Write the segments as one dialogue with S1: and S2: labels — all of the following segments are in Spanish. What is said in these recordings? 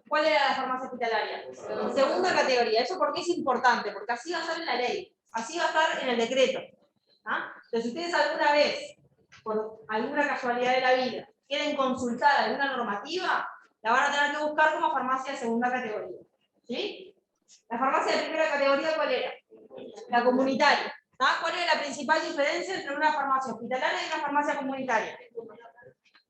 S1: ¿cuál era la farmacia hospitalaria? Segunda categoría. ¿Eso por qué es importante? Porque así va a estar en la ley, así va a estar en el decreto. ¿Ah? Entonces, si ustedes alguna vez, por alguna casualidad de la vida, quieren consultar alguna normativa, la van a tener que buscar como farmacia de segunda categoría. ¿Sí? La farmacia de primera categoría, ¿cuál era? La comunitaria. ¿Ah? ¿Cuál es la principal diferencia entre una farmacia hospitalaria y una farmacia comunitaria?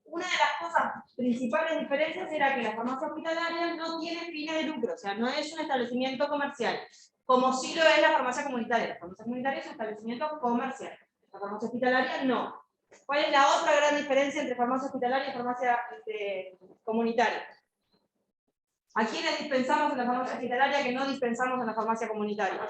S1: Una de las cosas principales diferencias era que la farmacia hospitalaria no tiene fines de lucro, o sea, no es un establecimiento comercial, como sí lo es la farmacia comunitaria. La farmacia comunitaria es un establecimiento comercial, la farmacia hospitalaria no. ¿Cuál es la otra gran diferencia entre farmacia hospitalaria y farmacia comunitaria? ¿A quiénes dispensamos en la farmacia hospitalaria que no dispensamos en la farmacia comunitaria?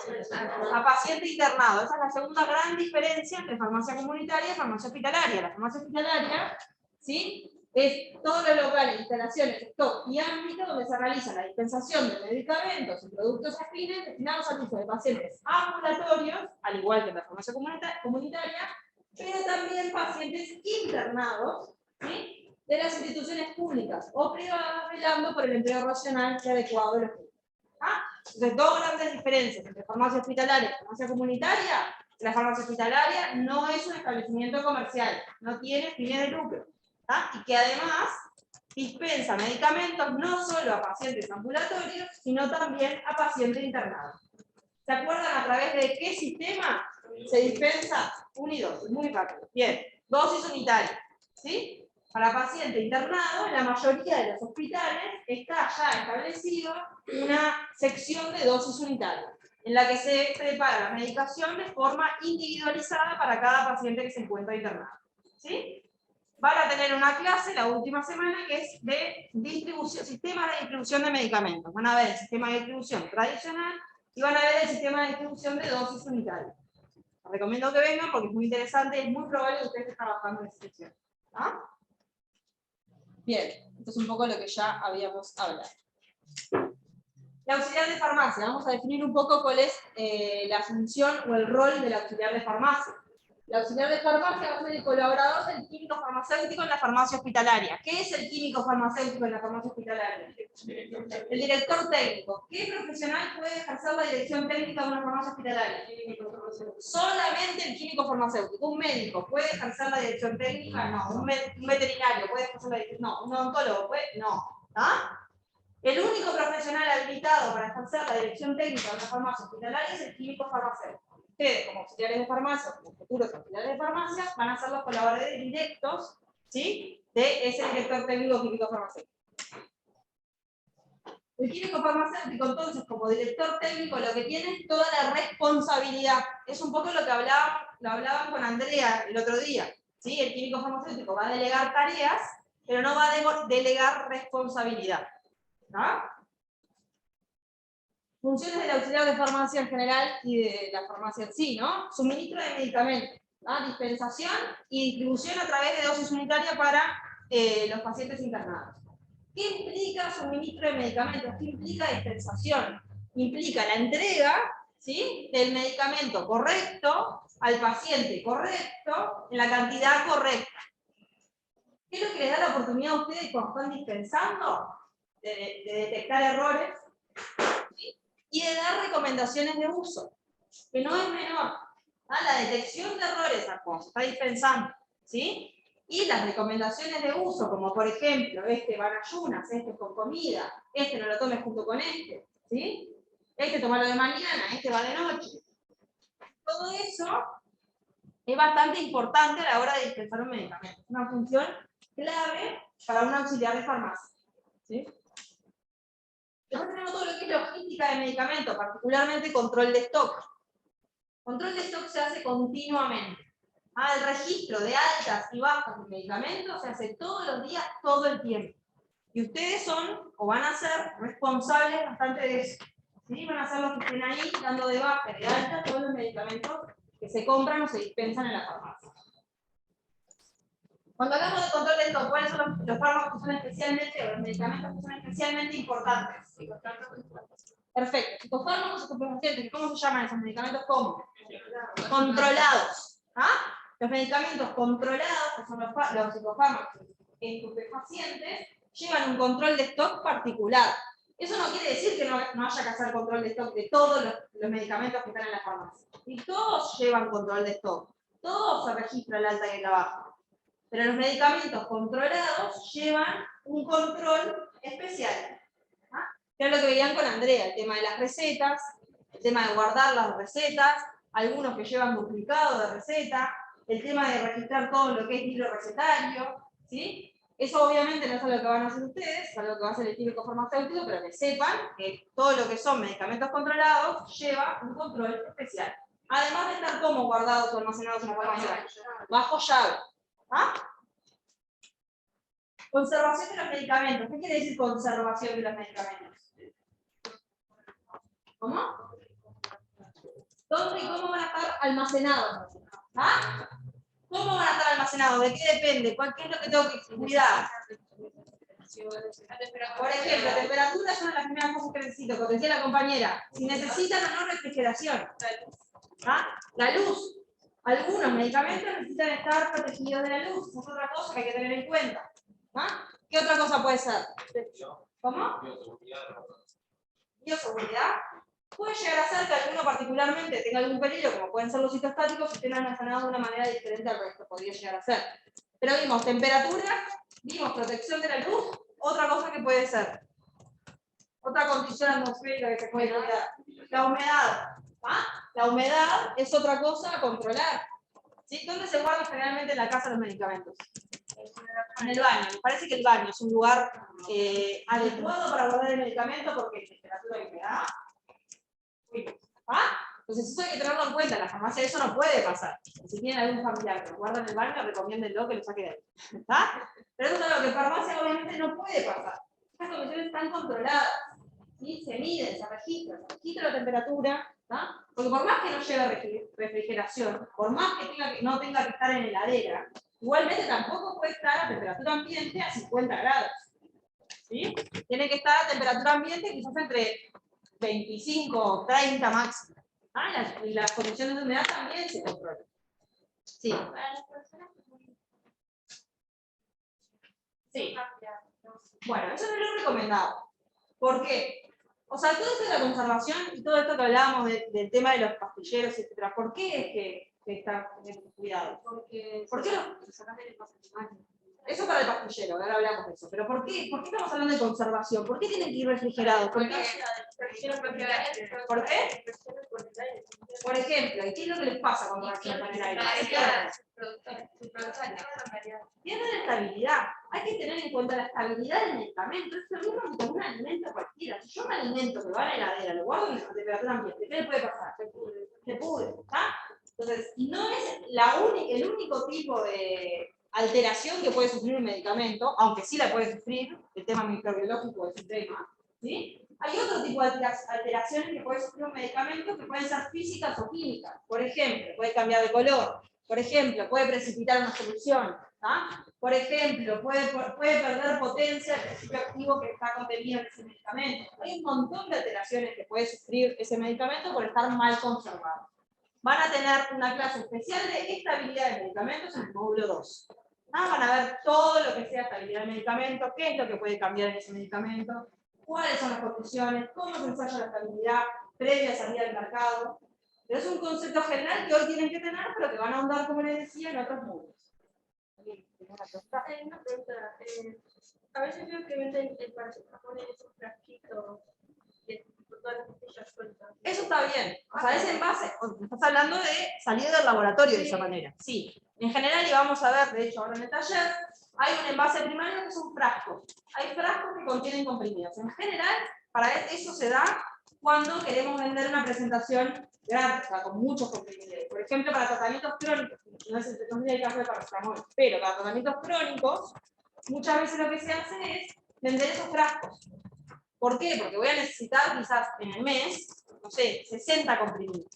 S1: A paciente internado. Esa es la segunda gran diferencia entre farmacia comunitaria y farmacia hospitalaria. La farmacia hospitalaria, ¿sí?, es todos los locales, instalaciones, stock y ámbito donde se realiza la dispensación de medicamentos y productos afines destinados al uso de pacientes ambulatorios, al igual que en la farmacia comunitaria, pero también pacientes internados, ¿sí?, de las instituciones públicas o privadas, velando por el empleo racional y adecuado de los públicos. ¿Ah? Entonces, dos grandes diferencias entre farmacia hospitalaria y farmacia comunitaria. La farmacia hospitalaria no es un establecimiento comercial, no tiene fines de lucro. ¿Ah? Y que además dispensa medicamentos no solo a pacientes ambulatorios, sino también a pacientes internados. ¿Se acuerdan a través de qué sistema se dispensa? 1 y 2, muy rápido. Bien, dosis unitaria. ¿Sí? Para paciente internado, en la mayoría de los hospitales está ya establecido una sección de dosis unitaria, en la que se prepara la medicación de forma individualizada para cada paciente que se encuentra internado. ¿Sí? Van a tener una clase la última semana que es de distribución, sistemas de distribución de medicamentos. Van a ver el sistema de distribución tradicional y van a ver el sistema de distribución de dosis unitarias. Les recomiendo que vengan porque es muy interesante y es muy probable que ustedes estén trabajando en esa sección. ¿Ah? Bien, esto es un poco lo que ya habíamos hablado. La auxiliar de farmacia. Vamos a definir un poco cuál es la función o el rol del auxiliar de farmacia. La auxiliar de farmacia va a ser el colaborador del químico farmacéutico en la farmacia hospitalaria. ¿Qué es el químico farmacéutico en la farmacia hospitalaria? El director técnico. ¿Qué profesional puede ejercer la dirección técnica de una farmacia hospitalaria? Solamente el químico farmacéutico. ¿Un médico puede ejercer la dirección técnica? No. ¿Un veterinario puede ejercer la dirección? No. ¿Un odontólogo puede? No. ¿Ah? El único profesional habilitado para ejercer la dirección técnica de una farmacia hospitalaria es el químico farmacéutico. Ustedes, como auxiliares de farmacia, como futuros auxiliares de farmacia, van a ser los colaboradores directos, ¿sí?, de ese director técnico químico farmacéutico. El químico farmacéutico, entonces, como director técnico, lo que tiene es toda la responsabilidad. Es un poco lo que hablaban con Andrea el otro día. ¿Sí? El químico farmacéutico va a delegar tareas, pero no va a delegar responsabilidad. ¿No? Funciones del auxiliar de farmacia en general y de la farmacia en sí, ¿no? Suministro de medicamentos, ¿no? Dispensación y distribución a través de dosis unitarias para los pacientes internados. ¿Qué implica suministro de medicamentos? ¿Qué implica dispensación? Implica la entrega, ¿sí?, del medicamento correcto al paciente correcto en la cantidad correcta. ¿Qué es lo que les da la oportunidad a ustedes cuando están dispensando? De detectar errores, ¿sí?, y de dar recomendaciones de uso, que no es menor. La detección de errores cuando se está dispensando, ¿sí?, y las recomendaciones de uso, como por ejemplo, este va en ayunas, este con comida, este no lo tomes junto con este, ¿sí?, este tomalo de mañana, este va de noche. Todo eso es bastante importante a la hora de dispensar un medicamento. Es una función clave para un auxiliar de farmacia, ¿sí? Después tenemos todo lo que es logística de medicamentos, particularmente control de stock. Control de stock se hace continuamente. El registro de altas y bajas de medicamentos se hace todos los días, todo el tiempo. Y ustedes son, o van a ser, responsables bastante de eso. ¿Sí? Van a ser los que estén ahí dando de baja y de alta todos los medicamentos que se compran o se dispensan en la farmacia. Cuando hablamos de control de stock, ¿cuáles son los fármacos que son especialmente, o los medicamentos que son especialmente importantes? Perfecto. Psicofármacos, estupefacientes, ¿cómo se llaman esos medicamentos? ¿Cómo? Controlados. Los medicamentos controlados, que son los psicofármacos estupefacientes, llevan un control de stock particular. Eso no quiere decir que no haya que hacer control de stock de todos los medicamentos que están en la farmacia. Y todos llevan control de stock. Todos se registra el alta y el baja. Pero los medicamentos controlados llevan un control especial. ¿Ah? Que es lo que veían con Andrea, el tema de las recetas, el tema de guardar las recetas, algunos que llevan duplicado de receta, el tema de registrar todo lo que es libro recetario, ¿sí? Eso obviamente no es algo que van a hacer ustedes, es algo que va a hacer el químico farmacéutico, pero que sepan que todo lo que son medicamentos controlados lleva un control especial. Además de estar como guardados o almacenados en la farmacia, bajo llave. ¿Ah? Conservación de los medicamentos. ¿Qué quiere decir conservación de los medicamentos? ¿Cómo? ¿Dónde y cómo van a estar almacenados? ¿Ah? ¿Cómo van a estar almacenados? ¿De qué depende? ¿Qué es lo que tengo que cuidar? Por ejemplo, temperatura son las primeras cosas que necesito, como decía la compañera. Si necesitan o no refrigeración. ¿Ah? La luz. Algunos medicamentos necesitan estar protegidos de la luz. Es otra cosa que hay que tener en cuenta. ¿Ah? ¿Qué otra cosa puede ser? ¿Cómo? Bioseguridad. Puede llegar a ser que alguno particularmente tenga algún peligro, como pueden ser los citostáticos, y estén almacenados de una manera diferente al resto. Podría llegar a ser. Pero vimos temperatura, vimos protección de la luz. Otra cosa que puede ser. Otra condición atmosférica que se puede cuidar. La humedad. ¿Ah? La humedad es otra cosa a controlar. ¿Sí? ¿Dónde se guardan generalmente en la casa los medicamentos? En el baño. Me parece que el baño es un lugar adecuado para guardar el medicamento porque temperatura y humedad. ¿Ah? Entonces eso hay que tenerlo en cuenta. En la farmacia eso no puede pasar. Si tienen algún familiar que lo guarda en el baño, recomiéndenlo que lo saque de ahí. ¿Está? Pero eso es algo que en farmacia obviamente no puede pasar. Estas condiciones están controladas. ¿Sí? Se miden, se registra la temperatura. ¿Ah? Porque por más que no lleve refrigeración, por más que no tenga que estar en heladera, igualmente tampoco puede estar a temperatura ambiente a 50 grados. ¿Sí? Tiene que estar a temperatura ambiente quizás entre 25 o 30 máximo. ¿Ah? Y las condiciones de humedad también se controlan. Sí. Sí. Bueno, eso no es lo recomendado. ¿Por qué? O sea, todo esto de la conservación y todo esto que hablábamos del tema de los pastilleros, etc. ¿Por qué es que está cuidado? ¿Por qué eso para el pastillero, ahora hablamos de eso. Pero ¿por qué estamos hablando de conservación? ¿Por qué tienen que ir refrigerados? ¿Por qué? ¿Por qué? Por ejemplo, ¿y qué es lo que les pasa cuando reaccionan con el aire? Pierden estabilidad. Hay que tener en cuenta la estabilidad del medicamento. Es lo mismo que con un alimento cualquiera. Si yo un alimento que va a la heladera, lo guardo en la temperatura ambiente, ¿qué le puede pasar? Se pudre. ¿Está? Entonces, no es el único tipo de alteración que puede sufrir un medicamento, aunque sí la puede sufrir, el tema microbiológico es un tema, ¿sí? Hay otro tipo de alteraciones que puede sufrir un medicamento que pueden ser físicas o químicas. Por ejemplo, puede cambiar de color. Por ejemplo, puede precipitar una solución. ¿Ah? Por ejemplo, puede perder potencia el principio activo que está contenido en ese medicamento. Hay un montón de alteraciones que puede sufrir ese medicamento por estar mal conservado. Van a tener una clase especial de estabilidad de medicamentos en el módulo 2. Van a ver todo lo que sea estabilidad del medicamento, qué es lo que puede cambiar en ese medicamento, cuáles son las condiciones, cómo se ensaya la estabilidad previa a salida del mercado. Pero es un concepto general que hoy tienen que tener, pero que van a ahondar, como les decía, en otros módulos.
S2: Una pregunta. A veces veo que venden el paracetamol en esos frasquitos con todas las pastillas sueltas.
S1: Eso está bien. O sea, es en base. Estás hablando de salir del laboratorio de esa manera. Sí. En general, y vamos a ver, de hecho, ahora en el taller, hay un envase primario que son frascos. Hay frascos que contienen comprimidos. En general, para eso se da cuando queremos vender una presentación grande, o sea, con muchos comprimidos. Por ejemplo, para tratamientos crónicos, no es el caso de paracetamol, pero para tratamientos crónicos, muchas veces lo que se hace es vender esos frascos. ¿Por qué? Porque voy a necesitar quizás en el mes, no sé, 60 comprimidos.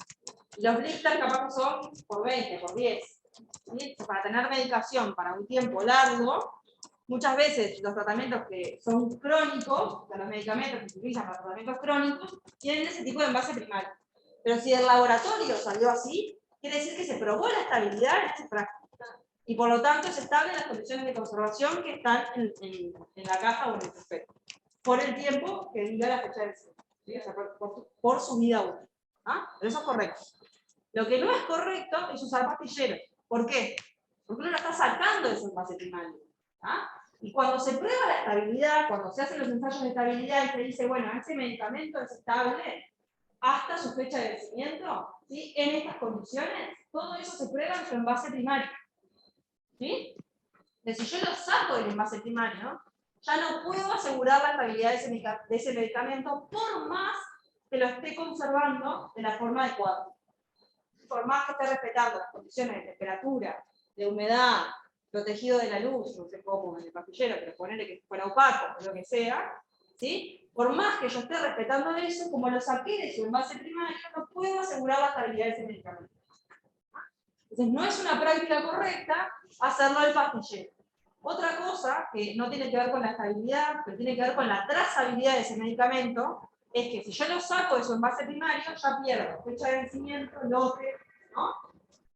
S1: Y los blisters capaz que son por 20, por 10. ¿Sí? Para tener medicación para un tiempo largo, muchas veces los tratamientos que son crónicos, o sea, los medicamentos que se utilizan para tratamientos crónicos, tienen ese tipo de envase primario. Pero si el laboratorio salió así, quiere decir que se probó la estabilidad en ese frasco. Y por lo tanto es estable en las condiciones de conservación que están en la caja o en el prospecto. Por el tiempo que diga la fecha de vencimiento. ¿Sí? O sea, por su vida útil. ¿Ah? Pero eso es correcto. Lo que no es correcto es usar pastilleros. ¿Por qué? Porque uno lo está sacando de su envase primario. ¿Ah? Y cuando se prueba la estabilidad, cuando se hacen los ensayos de estabilidad y se dice, bueno, ese medicamento es estable hasta su fecha de vencimiento, ¿sí? En estas condiciones, todo eso se prueba en su envase primario. ¿Sí? Entonces, si yo lo saco del envase primario, ya no puedo asegurar la estabilidad de ese medicamento por más que lo esté conservando de la forma adecuada. Por más que esté respetando las condiciones de temperatura, de humedad, protegido de la luz, no sé cómo en el pastillero, pero ponerle que fuera opaco o lo que sea, ¿sí? Por más que yo esté respetando eso, como lo saqué de su envase primario, no puedo asegurar la estabilidad de ese medicamento. Entonces, no es una práctica correcta hacerlo al pastillero. Otra cosa que no tiene que ver con la estabilidad, pero tiene que ver con la trazabilidad de ese medicamento, es que si yo lo saco de su envase primario, ya pierdo fecha de vencimiento, lote, ¿no?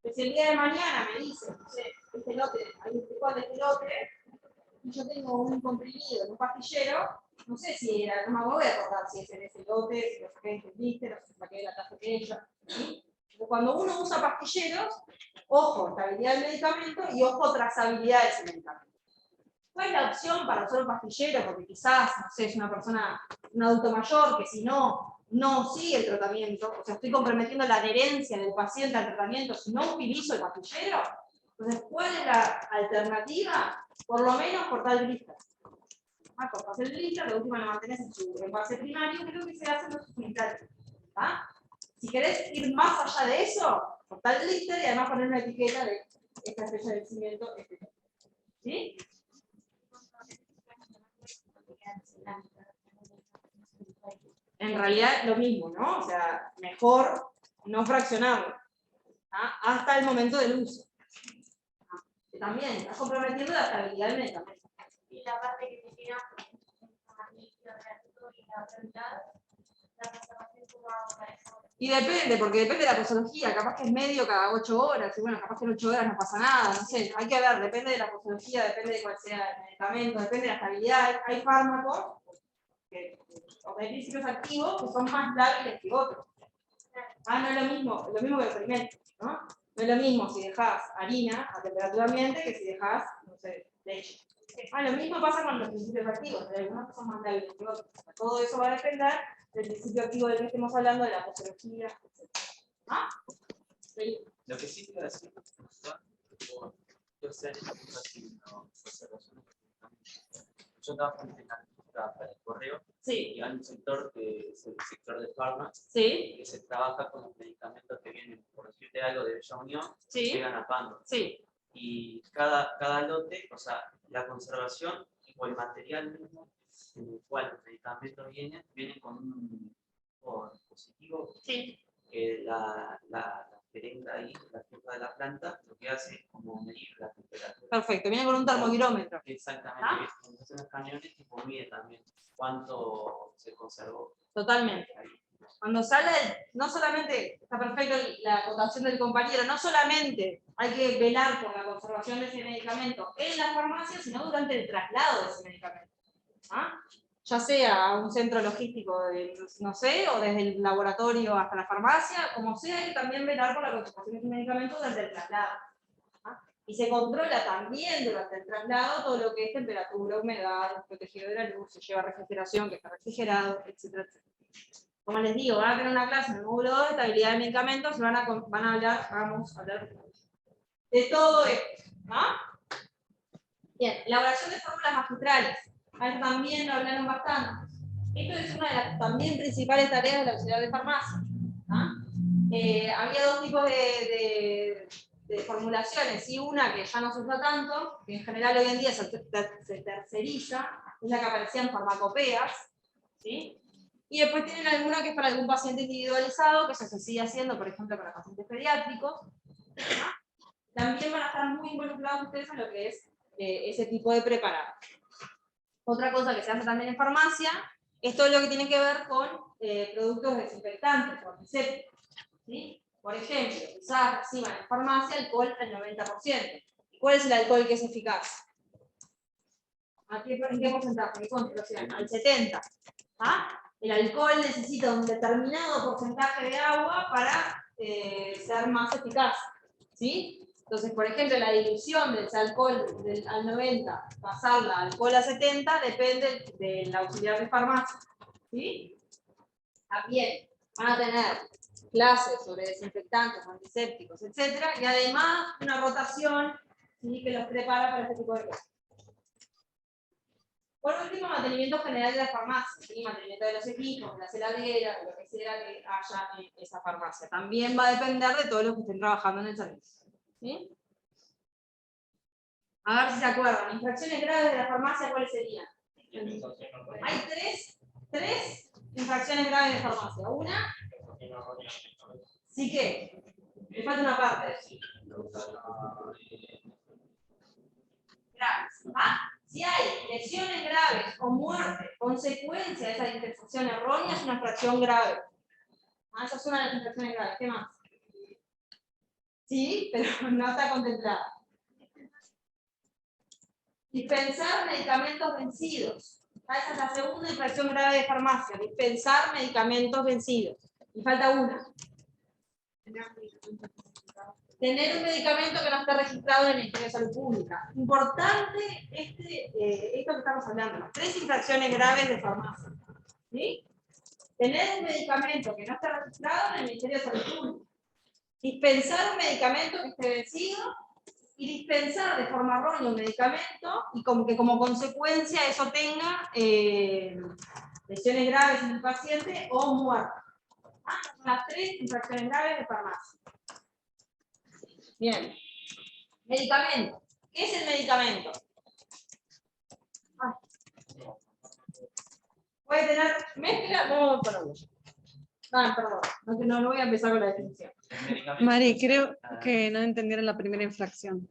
S1: Entonces, si el día de mañana me dice, no sé, este lote, hay este lote, y yo tengo un comprimido en un pastillero, no sé si era, no me voy a acordar si es en ese lote, si lo saqué de este blister, o si saqué de la taza aquella, ¿sí? Cuando uno usa pastilleros, ojo, estabilidad del medicamento y ojo, trazabilidad de ese medicamento. ¿Cuál es la opción para usar un pastillero? Porque quizás, no sé, es una persona, un adulto mayor, que si no sigue el tratamiento, o sea, estoy comprometiendo la adherencia del paciente al tratamiento si no utilizo el pastillero. Entonces, ¿cuál es la alternativa? Por lo menos cortar el blister. Cortas el blister, de última lo mantenés en su envase primario, creo que se hace en los unitarios. Si querés ir más allá de eso, cortar el blister y además poner una etiqueta de esta fecha de vencimiento, ¿sí? En realidad lo mismo, ¿no? O sea, mejor no fraccionarlo hasta el momento del uso. También estás comprometiendo la estabilidad del medicamento.
S2: Y la parte que te queda y la otra mitad, la conservación como ahora.
S1: Y depende, porque depende de la posología, capaz que es medio cada 8 horas, y bueno, capaz que en 8 horas no pasa nada, no sé, hay que ver, depende de la posología, depende de cuál sea el medicamento, depende de la estabilidad, hay fármacos, o hay principios activos que son más lábiles que otros. No es lo mismo que los alimentos, ¿no? No es lo mismo si dejas harina a temperatura ambiente que si dejas, no sé, leche. Lo mismo pasa con los principios activos, de algunos que son más lábiles que otros. Todo eso va a depender del principio activo del que estemos hablando, de la posología, etc. Sí.
S3: Lo que sí te iba a decir, yo sé que yo trabajo en la para el correo,
S1: Sí.
S3: y hay un sector que es el sector de farma,
S1: Sí.
S3: que se trabaja con los medicamentos que vienen, por decirte algo, de Bella Unión,
S1: Sí.
S3: llegan a Pando.
S1: Sí.
S3: Y cada lote, o sea, la conservación o el material mismo en el cual los medicamentos vienen con un dispositivo
S1: Sí.
S3: que la jeringa ahí, la jefa de la planta, lo que hace es como medir la temperatura.
S1: Perfecto, viene con un termovirómetro.
S3: Exactamente, entonces los camiones tipo mide también cuánto se conservó.
S1: Totalmente. Cuando sale, no solamente, está perfecto la acotación del compañero, no solamente hay que velar por la conservación de ese medicamento en la farmacia, sino durante el traslado de ese medicamento. Ya sea a un centro logístico, no sé, o desde el laboratorio hasta la farmacia, como sea, hay que también velar por la conservación de ese medicamento durante el traslado. Y se controla también durante el traslado todo lo que es temperatura, humedad, protegido de la luz, se lleva refrigeración, que está refrigerado, etcétera, etcétera. Como les digo, van a tener una clase en el módulo 2 de estabilidad de medicamentos y vamos a hablar de todo esto. Bien, elaboración de fórmulas magistrales. A eso también lo hablaron bastante. Esto es una de las también principales tareas de la auxiliar de farmacia. Había dos tipos de formulaciones, y una que ya no se usa tanto, que en general hoy en día se terceriza, es la que aparecía en farmacopeas, ¿sí? Y después tienen alguna que es para algún paciente individualizado, que se sigue haciendo, por ejemplo, para pacientes pediátricos. También van a estar muy involucrados ustedes en lo que es ese tipo de preparado. Otra cosa que se hace también en farmacia es todo lo que tiene que ver con productos desinfectantes o antisépticos. ¿Sí? Por ejemplo, quizás reciban en farmacia alcohol al 90%. ¿Cuál es el alcohol que es eficaz? ¿En qué porcentaje? ¿Qué concentración? Al 70. ¿Ah? El alcohol necesita un determinado porcentaje de agua para ser más eficaz. ¿Sí? Entonces, por ejemplo, la dilución de ese alcohol al 90, pasarla al alcohol a 70, depende del auxiliar de farmacia. ¿Sí? También van a tener clases sobre desinfectantes, antisépticos, etc. Y además una rotación, ¿sí?, que los prepara para este tipo de cosas. Por último, mantenimiento general de la farmacia, ¿sí? Mantenimiento de los equipos, de las heladeras, de lo que sea que haya en esa farmacia. También va a depender de todos los que estén trabajando en el servicio. ¿Sí? A ver si se acuerdan. Infracciones graves de la farmacia, ¿cuáles serían? Hay tres infracciones graves de farmacia. Una, sí que, me falta una parte. Graves. ¿Ah? Si hay lesiones graves o muerte, consecuencia de esa interpretación errónea, es una infracción grave. Ah, esa es una de las infracciones graves. ¿Qué más? Sí, pero no está contemplada. Dispensar medicamentos vencidos. Esa es la segunda infracción grave de farmacia. Dispensar medicamentos vencidos. Y falta una. Tener un medicamento que no está registrado en el Ministerio de Salud Pública. Importante esto que estamos hablando. Las tres infracciones graves de farmacia. ¿Sí? Tener un medicamento que no está registrado en el Ministerio de Salud Pública. Dispensar un medicamento que esté vencido. Y dispensar de forma errónea un medicamento y que como consecuencia eso tenga lesiones graves en el paciente o muerte. ¿Ah? Son las tres infracciones graves de farmacia. Bien. Medicamento. ¿Qué es el medicamento? Puede tener mezcla. No, perdón. No voy a empezar con la definición.
S4: Mari, creo que no entendieron la primera infracción.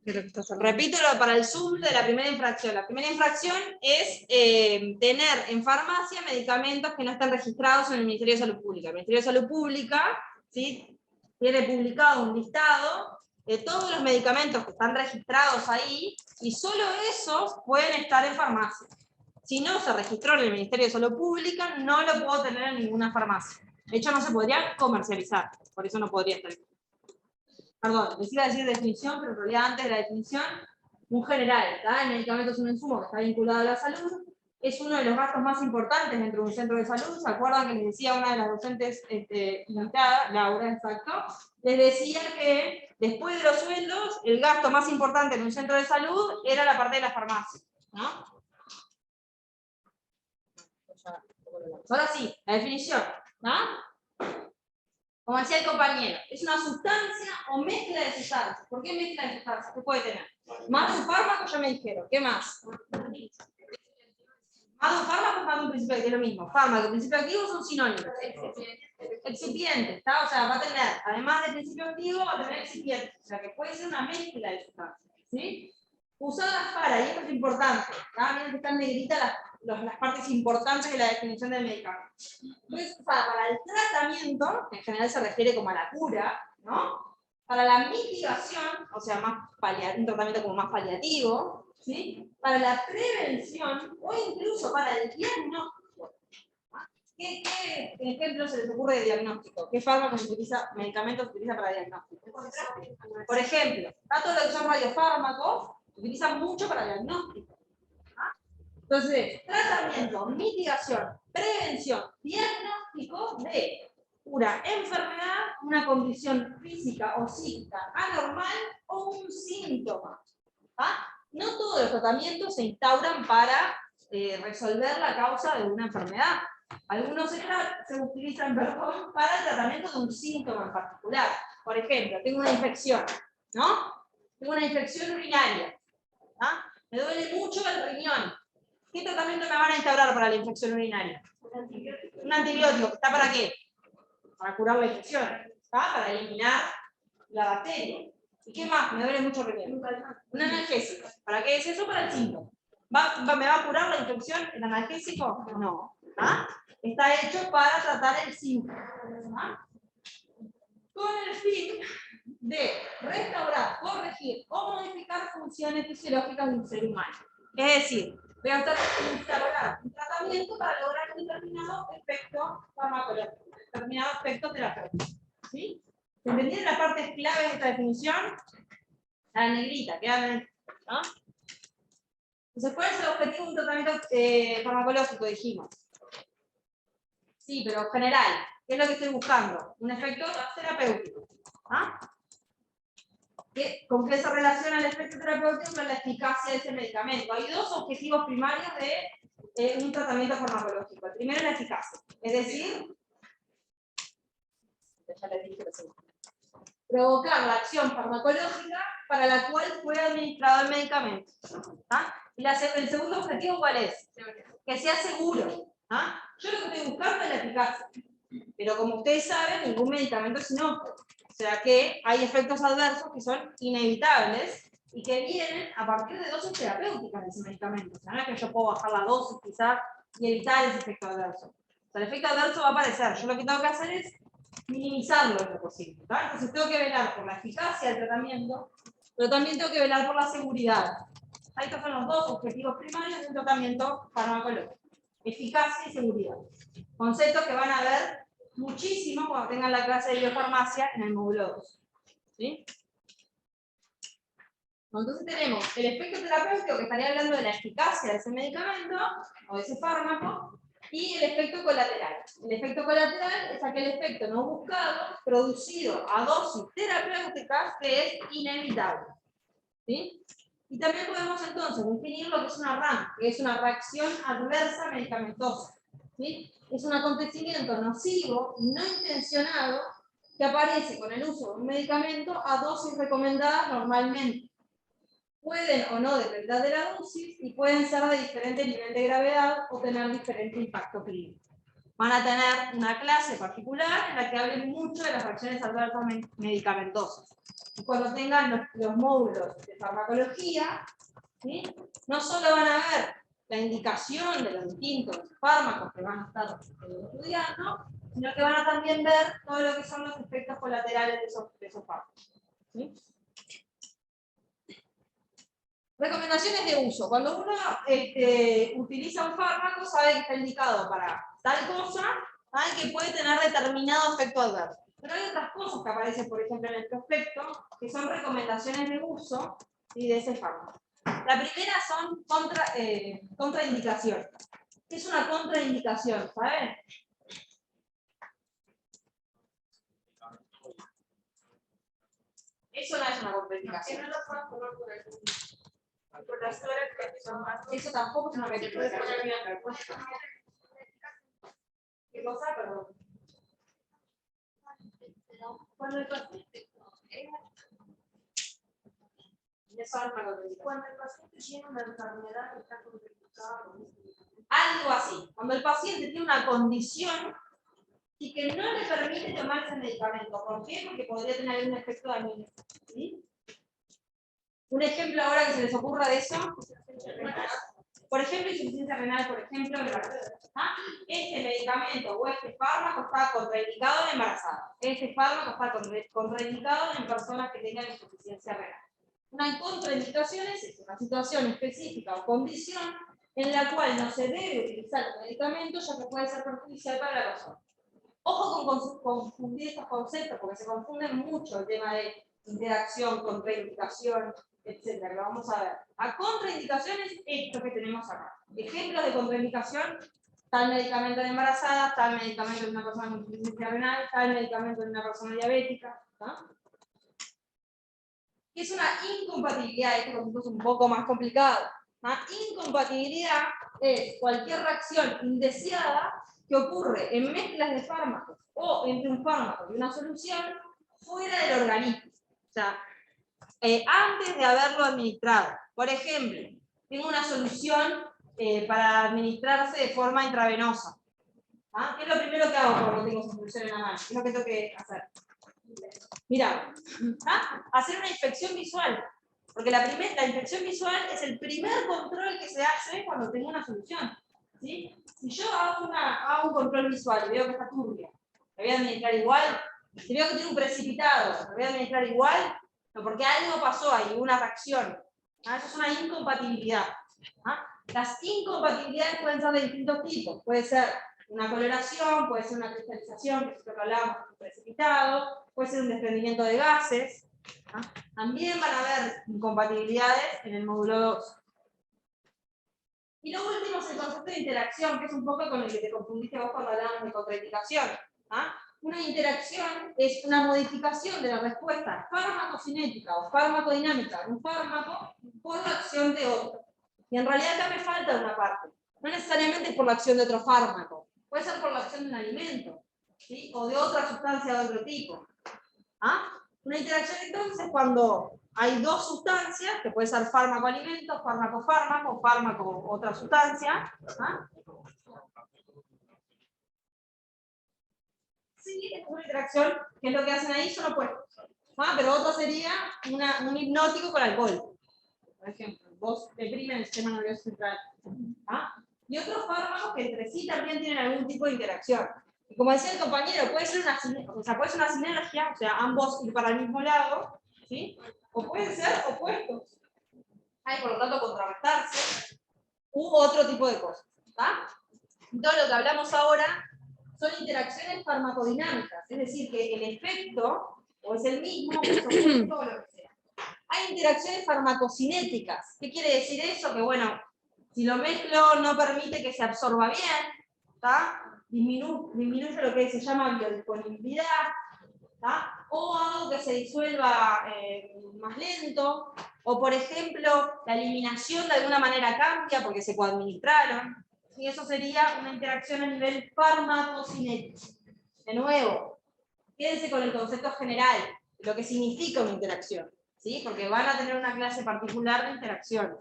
S1: Repito para el Zoom de la primera infracción. La primera infracción es tener en farmacia medicamentos que no están registrados en el Ministerio de Salud Pública. El Ministerio de Salud Pública, ¿sí?, tiene publicado un listado de todos los medicamentos que están registrados ahí y solo esos pueden estar en farmacia. Si no se registró en el Ministerio de Salud Pública, no lo puedo tener en ninguna farmacia. De hecho, no se podría comercializar, por eso no podría estar. Perdón, les iba a decir definición, pero en realidad antes de la definición, un general. ¿Tá? El medicamento es un insumo que está vinculado a la salud, es uno de los gastos más importantes dentro de un centro de salud. ¿Se acuerdan que les decía una de las docentes invitadas, Laura, exacto? Les decía que después de los sueldos, el gasto más importante en un centro de salud era la parte de la farmacia. ¿No? Ahora sí, la definición. ¿No? Como decía el compañero, es una sustancia o mezcla de sustancias. ¿Por qué mezcla de sustancias? ¿Qué puede tener? Más de un fármaco, ya me dijeron. ¿Qué más? Más de un fármaco, más de un principio activo, es lo mismo. Fármaco y principio activo son sinónimos. Excipiente, ¿está? O sea, va a tener, además de principio activo, va a tener excipiente. O sea, que puede ser una mezcla de sustancias. ¿Sí? Usadas para, y esto es importante, ¿tá? Miren que están negritas las partes importantes de la definición del medicamento. Entonces, para el tratamiento, que en general se refiere como a la cura, ¿no? Para la mitigación, o sea, un tratamiento como más paliativo, ¿sí? Para la prevención o incluso para el diagnóstico. ¿Qué ejemplo se les ocurre de diagnóstico? ¿Qué fármacos medicamentos se utiliza para diagnóstico? Por ejemplo, todo lo que son radiofármacos se utilizan mucho para diagnóstico. Entonces, tratamiento, mitigación, prevención, diagnóstico de una enfermedad, una condición física o psíquica anormal o un síntoma. ¿Ah? No todos los tratamientos se instauran para resolver la causa de una enfermedad. Algunos se utilizan para el tratamiento de un síntoma en particular. Por ejemplo, tengo una infección, ¿no? Tengo una infección urinaria. ¿Ah? Me duele mucho el riñón. ¿Qué tratamiento me van a instaurar para la infección urinaria? Un antibiótico. ¿Está para qué? Para curar la infección. ¿Está? Para eliminar la bacteria. ¿Y qué más? Me duele mucho el riñón. Un analgésico. ¿Para qué es eso? Para el síntoma. ¿Me va a curar la infección el analgésico? No. ¿Ah? Está hecho para tratar el síntoma. ¿Ah? Con el fin de restaurar, corregir o modificar funciones fisiológicas de un ser humano. Es decir, voy a instaurar un tratamiento para lograr un determinado efecto farmacológico, un determinado efecto terapéutico. ¿Sí? ¿Se entendieron las partes clave de esta definición? La negrita, quedan, ¿no? Entonces, ¿cuál es el objetivo de un tratamiento farmacológico? Dijimos. Sí, pero general. ¿Qué es lo que estoy buscando? Un efecto terapéutico. ¿Ah? ¿Con qué se relaciona el efecto terapéutico con la eficacia de ese medicamento? Hay dos objetivos primarios de un tratamiento farmacológico. El primero es la eficacia. Es decir, ya les dije lo segundo, provocar la acción farmacológica para la cual fue administrado el medicamento. ¿Ah? Y el segundo objetivo, ¿cuál es? Que sea seguro. ¿Ah? Yo lo que estoy buscando es la eficacia. Pero como ustedes saben, ningún medicamento es inócuo. O sea que hay efectos adversos que son inevitables y que vienen a partir de dosis terapéuticas de ese medicamento. O sea, no es que yo puedo bajar la dosis quizás y evitar ese efecto adverso. O sea, el efecto adverso va a aparecer. Yo lo que tengo que hacer es minimizarlo en lo posible. ¿Tá? Entonces tengo que velar por la eficacia del tratamiento, pero también tengo que velar por la seguridad. Estos son los dos objetivos primarios de un tratamiento farmacológico. Eficacia y seguridad. Conceptos que van a ver muchísimo cuando tengan la clase de biofarmacia en el módulo 2. ¿Sí? Entonces tenemos el efecto terapéutico, que estaría hablando de la eficacia de ese medicamento o de ese fármaco, y el efecto colateral. El efecto colateral es aquel efecto no buscado producido a dosis terapéuticas que es inevitable. ¿Sí? Y también podemos entonces definir lo que es una RAM, que es una reacción adversa medicamentosa. ¿Sí? Es un acontecimiento nocivo, no intencionado, que aparece con el uso de un medicamento a dosis recomendadas normalmente. Pueden o no depender de la dosis y pueden ser de diferente nivel de gravedad o tener diferente impacto clínico. Van a tener una clase particular en la que hablen mucho de las reacciones adversas medicamentosas. Y cuando tengan los módulos de farmacología, ¿sí? No solo van a ver la indicación de los distintos fármacos que van a estar estudiando, sino que van a también ver todo lo que son los efectos colaterales de esos fármacos. ¿Sí? Recomendaciones de uso. Cuando uno utiliza un fármaco, sabe que está indicado para tal cosa, sabe que puede tener determinado efecto adverso. Pero hay otras cosas que aparecen, por ejemplo, en el prospecto, que son recomendaciones de uso, ¿sí?, de ese fármaco. La primera son contraindicaciones. ¿Qué es una contraindicación? ¿Saben? Eso no es una contraindicación.
S2: No lo puedo tomar por el por las horas que son más.
S1: Eso tampoco es una contraindicación. ¿Qué cosa? Perdón.
S2: Cuando el paciente tiene una enfermedad que está contraindicada.
S1: Algo así. Cuando el paciente tiene una condición y que no le permite tomar ese medicamento. ¿Por qué? Porque podría tener algún efecto dañino. ¿Sí? Un ejemplo ahora que se les ocurra de eso. Por ejemplo, insuficiencia renal, por ejemplo, ¿ah? Este medicamento o este fármaco está contraindicado en embarazadas. Este fármaco está contraindicado en personas que tengan insuficiencia renal. Una contraindicación es una situación específica o condición en la cual no se debe utilizar el medicamento, ya que puede ser perjudicial para la persona. Ojo con confundir estos conceptos, porque se confunden mucho el tema de interacción, contraindicación, etcétera, lo vamos a ver. A contraindicaciones, esto que tenemos acá. Ejemplos de contraindicación: tal medicamento en embarazadas, tal medicamento en una persona con insuficiencia renal, tal medicamento en una persona diabética. ¿No? Es una incompatibilidad, este concepto es un poco más complicado. ¿Ah? Incompatibilidad es cualquier reacción indeseada que ocurre en mezclas de fármacos o entre un fármaco y una solución fuera del organismo. O sea, antes de haberlo administrado. Por ejemplo, tengo una solución para administrarse de forma intravenosa. ¿Ah? ¿Qué es lo primero que hago cuando tengo esa solución en la mano? ¿Qué es lo que tengo que hacer? Mira, ¿ah? Hacer una inspección visual. Porque la inspección visual es el primer control que se hace cuando tengo una solución. ¿Sí? Si yo hago un control visual y veo que está turbia, ¿la voy a administrar igual? Si veo que tiene un precipitado, ¿lo voy a administrar igual? No, porque algo pasó ahí, una reacción. Eso es una incompatibilidad. Las incompatibilidades pueden ser de distintos tipos. Puede ser una coloración, puede ser una cristalización, que es lo que hablábamos de un precipitado, puede ser un desprendimiento de gases. También van a haber incompatibilidades en el módulo 2. Y lo último es el concepto de interacción, que es un poco con el que te confundiste vos cuando hablábamos de contraindicación. Una interacción es una modificación de la respuesta farmacocinética o farmacodinámica de un fármaco por la acción de otro. Y en realidad acá me falta una parte. No necesariamente es por la acción de otro fármaco. Puede ser por la acción de un alimento, ¿sí? O de otra sustancia de otro tipo. Una interacción entonces es cuando hay dos sustancias, que puede ser fármaco-alimento, fármaco-fármaco, fármaco-otra sustancia. Sí, es una interacción, que es lo que hacen ahí, son opuestos. Pero otro sería un hipnótico con alcohol. Por ejemplo, vos deprimen el sistema nervioso central. Y otros fármacos que entre sí también tienen algún tipo de interacción. Y como decía el compañero, puede ser una sinergia, o sea, ambos ir para el mismo lado, ¿sí? O pueden ser opuestos. Por lo tanto, contrarrestarse, u otro tipo de cosas. Todo lo que hablamos ahora son interacciones farmacodinámicas, es decir, que el efecto o es el mismo, o es opuesto, o lo que sea. Hay interacciones farmacocinéticas. ¿Qué quiere decir eso? Que bueno, si lo mezclo no permite que se absorba bien, disminuye lo que se llama biodisponibilidad, o hago que se disuelva más lento, o por ejemplo, la eliminación de alguna manera cambia porque se coadministraron. Y eso sería una interacción a nivel farmacocinético. De nuevo, quédense con el concepto general, lo que significa una interacción, ¿sí? Porque van a tener una clase particular de interacciones.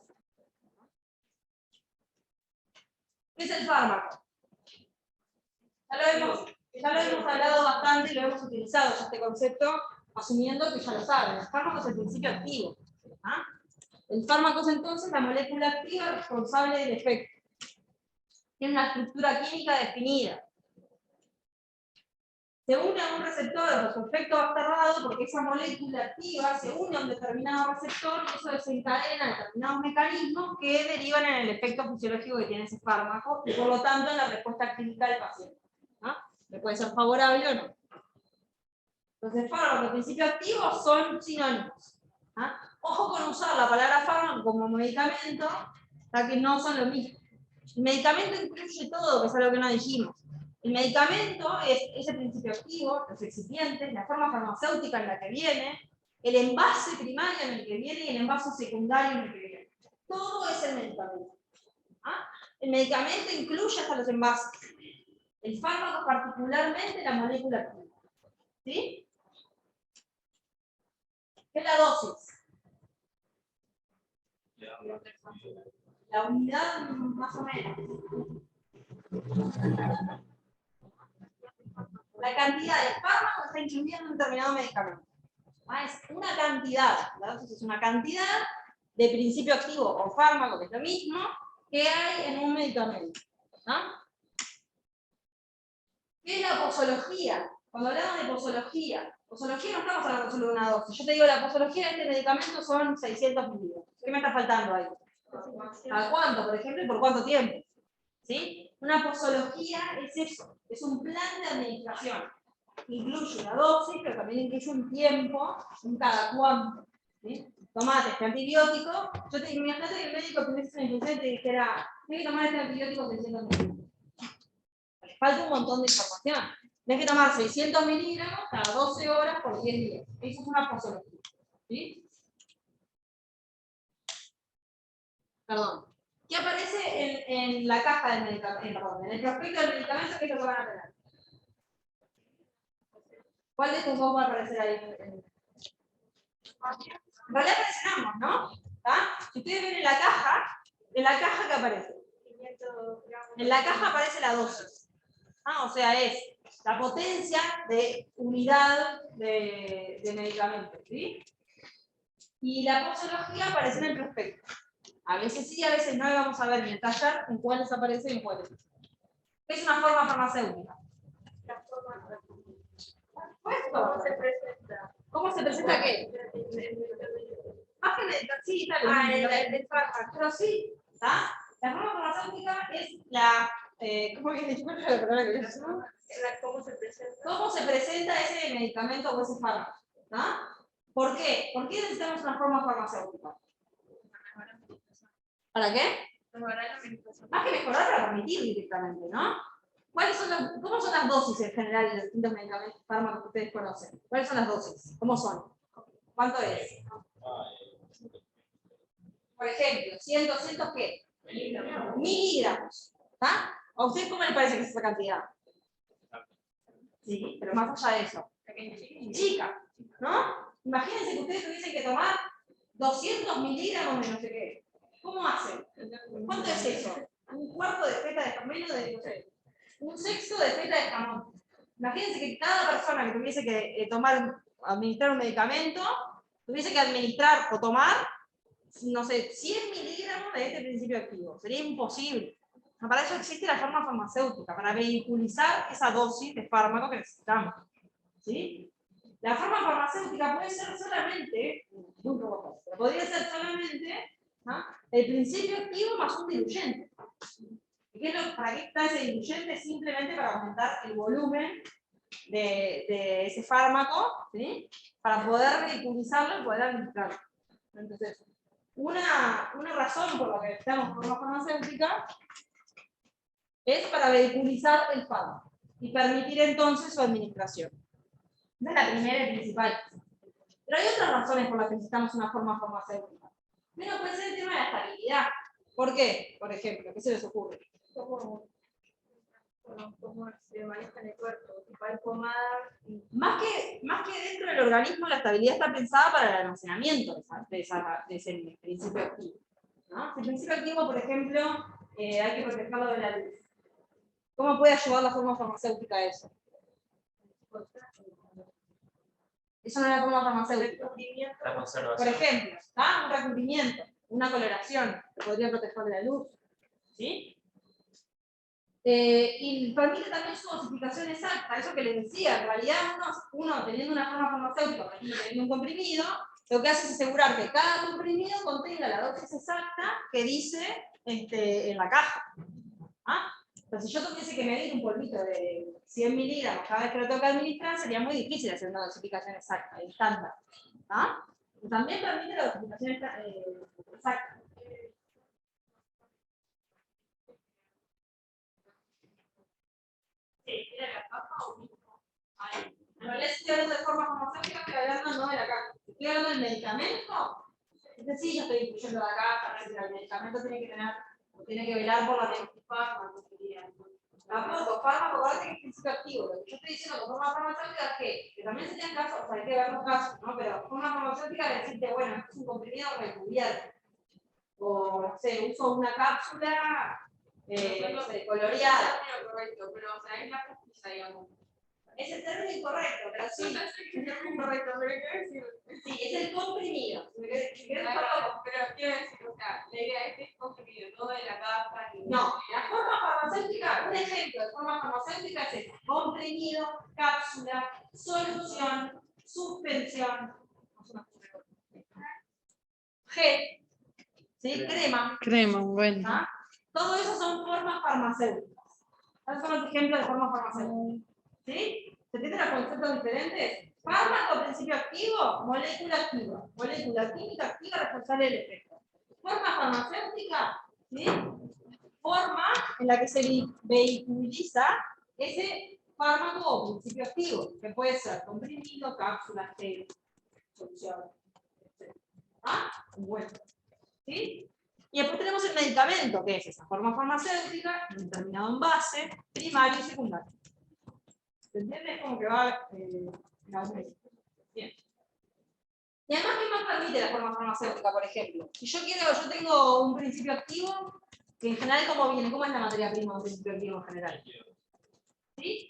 S1: ¿Qué es el fármaco? Ya lo hemos hablado bastante y lo hemos utilizado ya este concepto, asumiendo que ya lo saben. El fármaco es el principio activo. El fármaco es entonces la molécula activa responsable del efecto. Tiene una estructura química definida. Se une a un receptor, pero su efecto va a estar dado porque esa molécula activa se une a un determinado receptor y eso desencadena determinados mecanismos que derivan en el efecto fisiológico que tiene ese fármaco y por lo tanto en la respuesta clínica del paciente. Le puede ser favorable o no. Entonces, fármaco y principio activo son sinónimos. Ojo con usar la palabra fármaco como medicamento, ya que no son lo mismo. El medicamento incluye todo, que es algo que no dijimos. El medicamento es ese principio activo, los excipientes, la forma farmacéutica en la que viene, el envase primario en el que viene y el envase secundario en el que viene. Todo es el medicamento. El medicamento incluye hasta los envases. El fármaco particularmente la molécula activa. ¿Sí? ¿Qué es la dosis? La unidad más o menos. La cantidad de fármaco está incluida en un determinado medicamento. Es una cantidad, la dosis es una cantidad de principio activo o fármaco, que es lo mismo, que hay en un medicamento. ¿Qué es la posología? Cuando hablamos de posología no estamos hablando solo de una dosis. Yo te digo, la posología de este medicamento son 600 miligramos. ¿Qué me está faltando ahí? ¿A cuánto, por ejemplo, y por cuánto tiempo? ¿Sí? Una posología es eso, es un plan de administración. Incluye una dosis, pero también incluye un tiempo, un cada cuánto. ¿Sí? Tomate este antibiótico. Yo te imagínate que el médico tuviese una instrucción y te dijera, tienes que tomar este antibiótico 600 miligramos. Falta un montón de información. Tienes que tomar 600 miligramos cada 12 horas por 10 días. Eso es una posología. ¿Sí? Perdón. ¿Qué aparece en la caja del medicamento? En el prospecto del medicamento, ¿qué es lo que van a tener? ¿Cuál de estos dos va a aparecer ahí? En realidad aparecen ambos, ¿no? Si ustedes ven en la caja, ¿qué aparece? En la caja aparece la dosis. O sea, es la potencia de unidad de medicamento, ¿sí? Y la posología aparece en el prospecto. A veces sí, a veces no, y vamos a ver en el taller en cuáles aparece y en cuáles no. ¿Qué es una forma farmacéutica?
S2: ¿Cómo se presenta?
S1: ¿Cómo se presenta qué? Más que sí, claro.
S2: El fármaco.
S1: Pero sí, ¿está? La forma farmacéutica es la... ¿cómo que se llama la palabra que usó?
S2: ¿Cómo se presenta?
S1: ¿Cómo se presenta ese medicamento o ese fármaco? ¿Está? ¿Por qué? ¿Por qué necesitamos una forma farmacéutica? ¿Para qué?
S2: Mejorar la administración.
S1: Más que mejorar, para permitir directamente, ¿no? ¿Cómo son las dosis en general de los distintos medicamentos, fármacos que ustedes conocen? ¿Cuáles son las dosis? ¿Cómo son? ¿Cuánto es? Por ejemplo, 100, 200, ¿qué? Miligramos. ¿Está? ¿A ustedes cómo les parece que es esa cantidad? Sí, pero más allá de eso. Chica, ¿no? Imagínense que ustedes tuviesen que tomar 200 miligramos de no sé qué. ¿Cómo hacen? ¿Cuánto es eso? Un cuarto de feta de jamón, no sé, un sexto de feta de jamón. Imagínense que cada persona que tuviese que administrar un medicamento, tuviese que administrar o tomar, no sé, 100 miligramos de este principio activo. Sería imposible. Para eso existe la forma farmacéutica, para vehiculizar esa dosis de fármaco que necesitamos. ¿Sí? La forma farmacéutica puede ser solamente, podría ser solamente, ¿no?, el principio activo más un diluyente. ¿Para qué está ese diluyente? Simplemente para aumentar el volumen de ese fármaco, ¿sí?, para poder vehiculizarlo y poder administrarlo. Entonces, una razón por la que necesitamos forma farmacéutica es para vehiculizar el fármaco y permitir entonces su administración. Esa es la primera y principal. Pero hay otras razones por las que necesitamos una forma farmacéutica. Primero puede ser el tema de la estabilidad. ¿Por qué? Por ejemplo, ¿qué se les ocurre?
S2: ¿Cómo se maneja en el cuerpo? Para fumar.
S1: Más que dentro del organismo, la estabilidad está pensada para el almacenamiento de ese principio activo, ¿no? El principio activo, por ejemplo, hay que protegerlo de la luz. ¿Cómo puede ayudar la forma farmacéutica a eso? Eso no es la forma farmacéutica.
S3: La
S1: Por
S3: conservación.
S1: ejemplo, ¿está? Un recubrimiento, una coloración que podría proteger de la luz. ¿Sí? Y permite también su dosificación exacta, eso que les decía. En realidad, uno teniendo una forma farmacéutica, por ejemplo, teniendo un comprimido, lo que hace es asegurar que cada comprimido contenga la dosis exacta que dice en la caja. ¿Ah? Entonces, si yo tuviese que medir un polvito de 100 miligramos cada vez que lo tengo que administrar, sería muy difícil hacer una dosificación exacta, estándar. ¿Ah? Y también permite la dosificación exacta. Sí, ¿tiene la caja o no? Ahí. No les estoy hablando de forma farmacéutica, estoy hablando no de la caja. Estoy hablando del medicamento. Entonces sí, yo estoy incluyendo la caja, el medicamento tiene que velar por la fármaco. Tampoco, fármaco, acuérdate que es principio activo. Lo que yo estoy diciendo con forma farmacéutica es que también serían casos, o sea, hay que ver los casos, ¿no? Pero forma farmacéutica es decirte, bueno, esto es un comprimido recubierto. O, no sé, uso una cápsula no sé, coloreada.
S2: Pero, o sea, es la justicia, digamos.
S1: Es el término incorrecto, pero sí.
S2: Es incorrecto, pero ¿qué decir?
S1: Sí, es el comprimido.
S2: Pero quiero decir, o sea, la idea es que es comprimido, todo de la caja.
S1: No, la forma farmacéutica, un ejemplo de forma farmacéutica es el comprimido, cápsula, solución, suspensión, gel, ¿sí? Crema.
S4: Crema, bueno.
S1: ¿Ah? Todo eso son formas farmacéuticas. ¿Cuáles son los ejemplos de formas farmacéuticas? ¿Sí? ¿Se entienden los conceptos diferentes? Fármaco, principio activo, molécula activa. Molécula química activa responsable del efecto. Forma farmacéutica, ¿sí? Forma en la que se vehiculiza ese fármaco o principio activo, que puede ser comprimido, cápsula, gel, solución, etc. ¿Ah? Bueno. ¿Sí? Y después tenemos el medicamento, que es esa forma farmacéutica, determinado en base, primario y secundario. ¿Se entiende? Como que va la bien. Y además, ¿qué más permite la forma farmacéutica, por ejemplo? Si yo tengo un principio activo, que en general, ¿cómo viene? ¿Cómo es la materia prima de un principio activo en general? ¿Sí?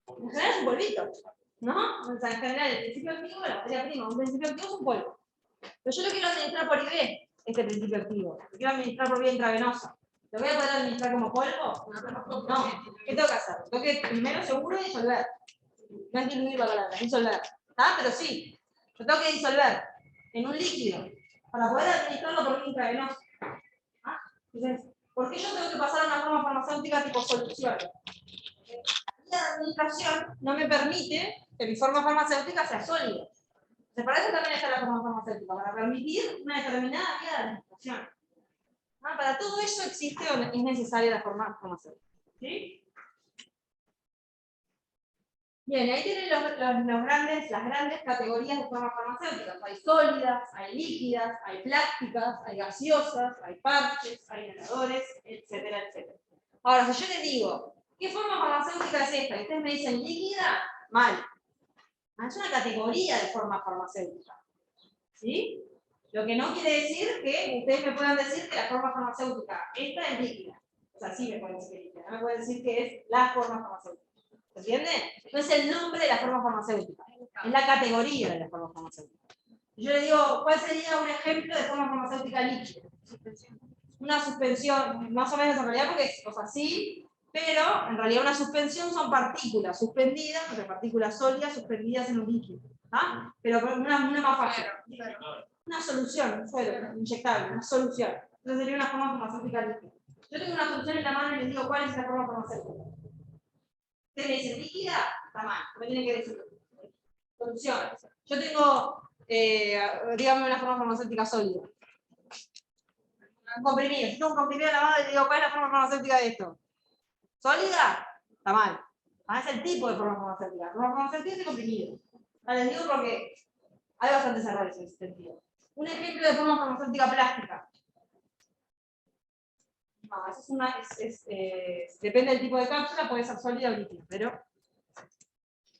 S1: En general es un polvito, ¿no? O sea, en general, el principio activo, la materia prima de un principio activo es un polvo. Pero yo lo quiero administrar por IV, este principio activo. Lo quiero administrar por vía intravenosa. ¿Lo voy a poder administrar como polvo? No. ¿Qué tengo que hacer? Tengo que primero seguro disolver. no es diluir la palabra, es disolver. ¿Está? Pero sí, yo tengo que disolver en un líquido para poder administrarlo por vía intravenosa. ¿Ah? Entonces, ¿por qué yo tengo que pasar a una forma farmacéutica tipo solución? La administración no me permite que mi forma farmacéutica sea sólida. Entonces, para eso también está la forma farmacéutica, para permitir una determinada vía de administración. Para todo eso existe o es necesaria la forma farmacéutica. ¿Sí? Bien, ahí tienen las grandes categorías de formas farmacéuticas. Hay sólidas, hay líquidas, hay plásticas, hay gaseosas, hay parches, hay inhaladores, etcétera, etcétera. Ahora, si yo les digo, ¿qué forma farmacéutica es esta? Y ustedes me dicen líquida, mal. Es una categoría de forma farmacéutica. ¿Sí? Lo que no quiere decir que ustedes me puedan decir que la forma farmacéutica, esta es líquida. O sea, sí me pueden decir que es líquida, no me pueden decir que es la forma farmacéutica. ¿Se entiende? No es el nombre de la forma farmacéutica, es la categoría de la forma farmacéutica. Yo le digo, ¿cuál sería un ejemplo de forma farmacéutica líquida? Una suspensión, más o menos en realidad porque es así, pero en realidad una suspensión son partículas suspendidas, o sea, partículas sólidas suspendidas en un líquido. ¿Ah? Pero una más fácil. Una solución, un suero inyectable, una solución. Entonces sería una forma farmacéutica líquida. Yo tengo una solución en la mano y les digo, ¿cuál es la forma farmacéutica? Ustedes me dicen líquida, está mal, me tienen que decir solución. Yo tengo, dígame una forma farmacéutica sólida. Un comprimido. Yo tengo un comprimido en la mano y le digo, ¿cuál es la forma farmacéutica de esto? ¿Sólida? Está mal. Es el tipo de forma farmacéutica. La forma farmacéutica es el comprimido. Les digo porque hay bastantes errores en ese sentido. Un ejemplo de forma farmacéutica plástica. No, eso es una, depende del tipo de cápsula, puede ser sólida o líquida, pero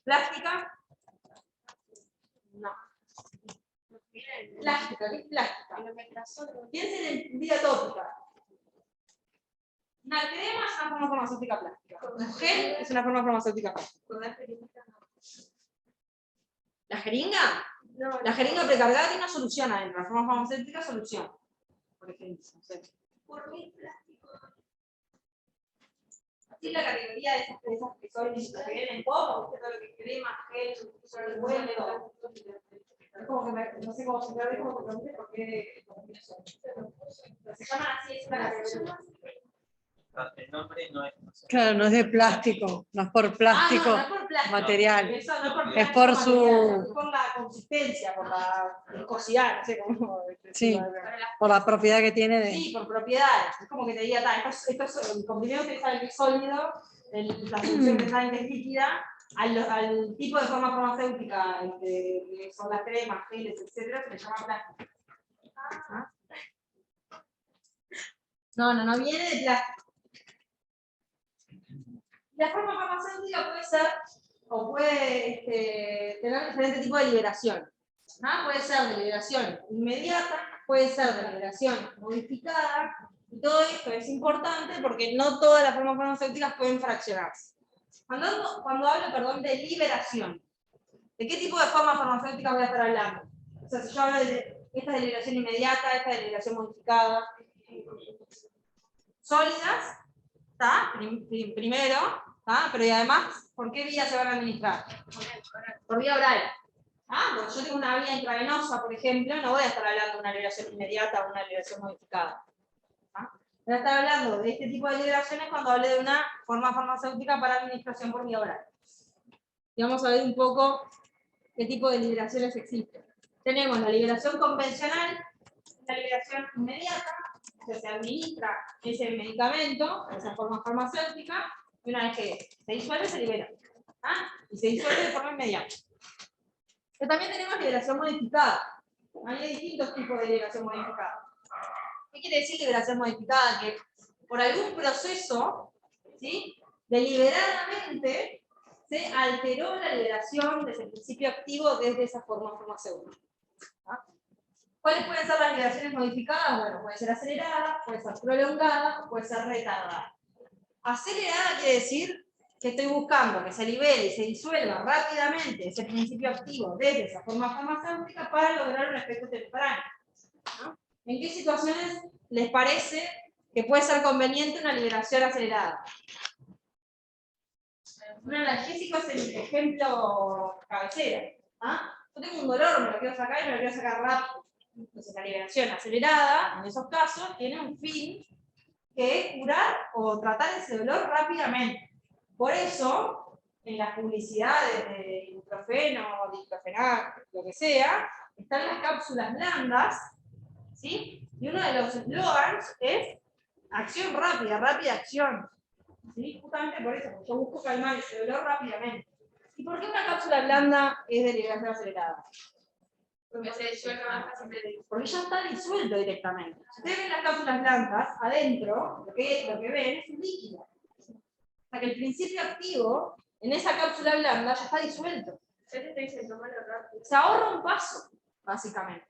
S1: plástica, no. Plástica, ¿qué es plástica? Piensen en vida tópica. Una crema es una forma farmacéutica plástica. Un gel es una forma farmacéutica plástica. ¿La jeringa? No, la jeringa precargada tiene una solución adentro. La forma farmacéutica solución. Por ejemplo. No sé. ¿Por qué plástico? Así la categoría de esas que son que vienen en poco, todo lo que es crema, gel, revuelve, es como que no sé cómo se llama, como que pregunté por qué se llaman así, es una categoría.
S3: El nombre no es.
S4: Claro, no es de plástico, no es por plástico,
S1: no es por plástico
S4: material.
S1: Eso, no es por
S4: Es
S1: plástico
S4: por
S1: material,
S4: su...
S1: es por la consistencia, por la viscosidad, no sé cómo.
S4: Sí, por la propiedad que tiene de...
S1: Sí, por propiedades. Es como que te diga, esto es el comprimido que saben que es sólido, la solución que saben que es líquida, al tipo de forma farmacéutica, que son las cremas, geles, etcétera, se le llama plástico. ¿Ah? No viene de plástico. La forma farmacéutica puede ser, o puede tener diferentes tipos de liberación. Puede ser de liberación inmediata, puede ser de liberación modificada, y todo esto es importante porque no todas las formas farmacéuticas pueden fraccionarse. Cuando hablo, de liberación, ¿de qué tipo de forma farmacéutica voy a estar hablando? O sea, si yo hablo de esta de liberación inmediata, esta de liberación modificada, sólidas, ¿está? Primero, ¿está? Pero y además, ¿por qué vía se van a administrar? Por vía oral. Porque yo tengo una vía intravenosa, por ejemplo, no voy a estar hablando de una liberación inmediata o una liberación modificada. Voy a estar hablando de este tipo de liberaciones cuando hable de una forma farmacéutica para administración por vía oral. Y vamos a ver un poco qué tipo de liberaciones existen. Tenemos la liberación convencional, la liberación inmediata, que se administra ese medicamento, esa forma farmacéutica, y una vez que se disuelve, se libera. Y se disuelve de forma inmediata. Pero también tenemos liberación modificada. Hay distintos tipos de liberación modificada. ¿Qué quiere decir liberación modificada? Que por algún proceso, ¿sí?, deliberadamente se alteró la liberación de ese principio activo desde esa forma farmacéutica. ¿Cuáles pueden ser las liberaciones modificadas? Bueno, puede ser acelerada, puede ser prolongada, puede ser retardada. Acelerada quiere decir que estoy buscando que se libere y se disuelva rápidamente ese principio activo desde esa forma farmacéutica para lograr un efecto temprano. ¿En qué situaciones les parece que puede ser conveniente una liberación acelerada? Un analgésico es el ejemplo cabecera. ¿Ah? Yo tengo un dolor, me lo quiero sacar y me lo quiero sacar rápido. Entonces la liberación acelerada, en esos casos, tiene un fin que es curar o tratar ese dolor rápidamente. Por eso, en las publicidades de ibuprofeno, diclofenac, lo que sea, están las cápsulas blandas, ¿sí? Y uno de los eslogans es acción rápida, rápida acción. ¿Sí? Justamente por eso, porque yo busco calmar ese dolor rápidamente. ¿Y por qué una cápsula blanda es de liberación acelerada?
S2: Porque se disuelve más fácilmente.
S1: Porque ya está disuelto directamente. Si ustedes ven las cápsulas blancas, adentro, lo que ven es un líquido. O sea que el principio activo en esa cápsula blanda ya está disuelto.
S2: Yo te estoy diciendo, tomarlo rápido.
S1: Se ahorra un paso, básicamente.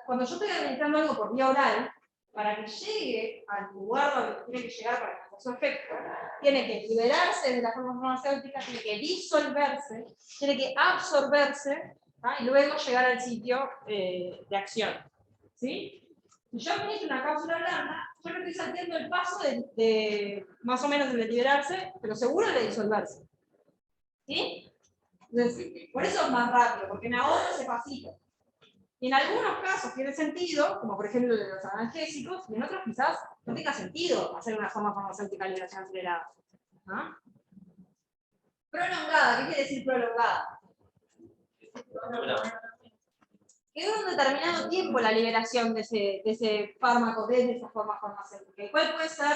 S1: Cuando yo estoy administrando algo por vía oral, para que llegue al lugar donde tiene que llegar para que haga su efecto, tiene que liberarse de la forma farmacéutica, tiene que disolverse, tiene que absorberse, ¿ah? Y luego llegar al sitio de acción. ¿Sí? Si yo administro una cápsula blanda, yo me estoy salteando el paso de más o menos de liberarse, pero seguro de disolverse. ¿Sí? Entonces, por eso es más rápido, porque me ahorro ese pasito. Y en algunos casos tiene sentido, como por ejemplo de los analgésicos, y en otros quizás no tenga sentido hacer una forma farmacéutica de liberación acelerada. ¿Ah? Prolongada, ¿qué quiere decir prolongada? Que dura un determinado tiempo la liberación de ese fármaco desde esa forma farmacéutica. ¿Y cuál puede ser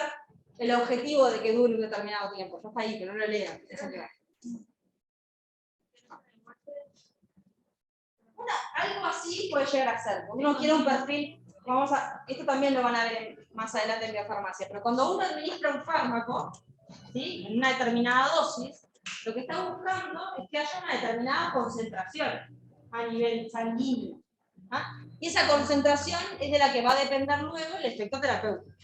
S1: el objetivo de que dure un determinado tiempo? Ya está ahí, que no lo lean. Algo así puede llegar a ser. Uno quiere un perfil, esto también lo van a ver más adelante en biofarmacia, pero cuando uno administra un fármaco, ¿sí? En una determinada dosis, lo que está buscando es que haya una determinada concentración a nivel sanguíneo. ¿Ah? Y esa concentración es de la que va a depender luego el efecto terapéutico.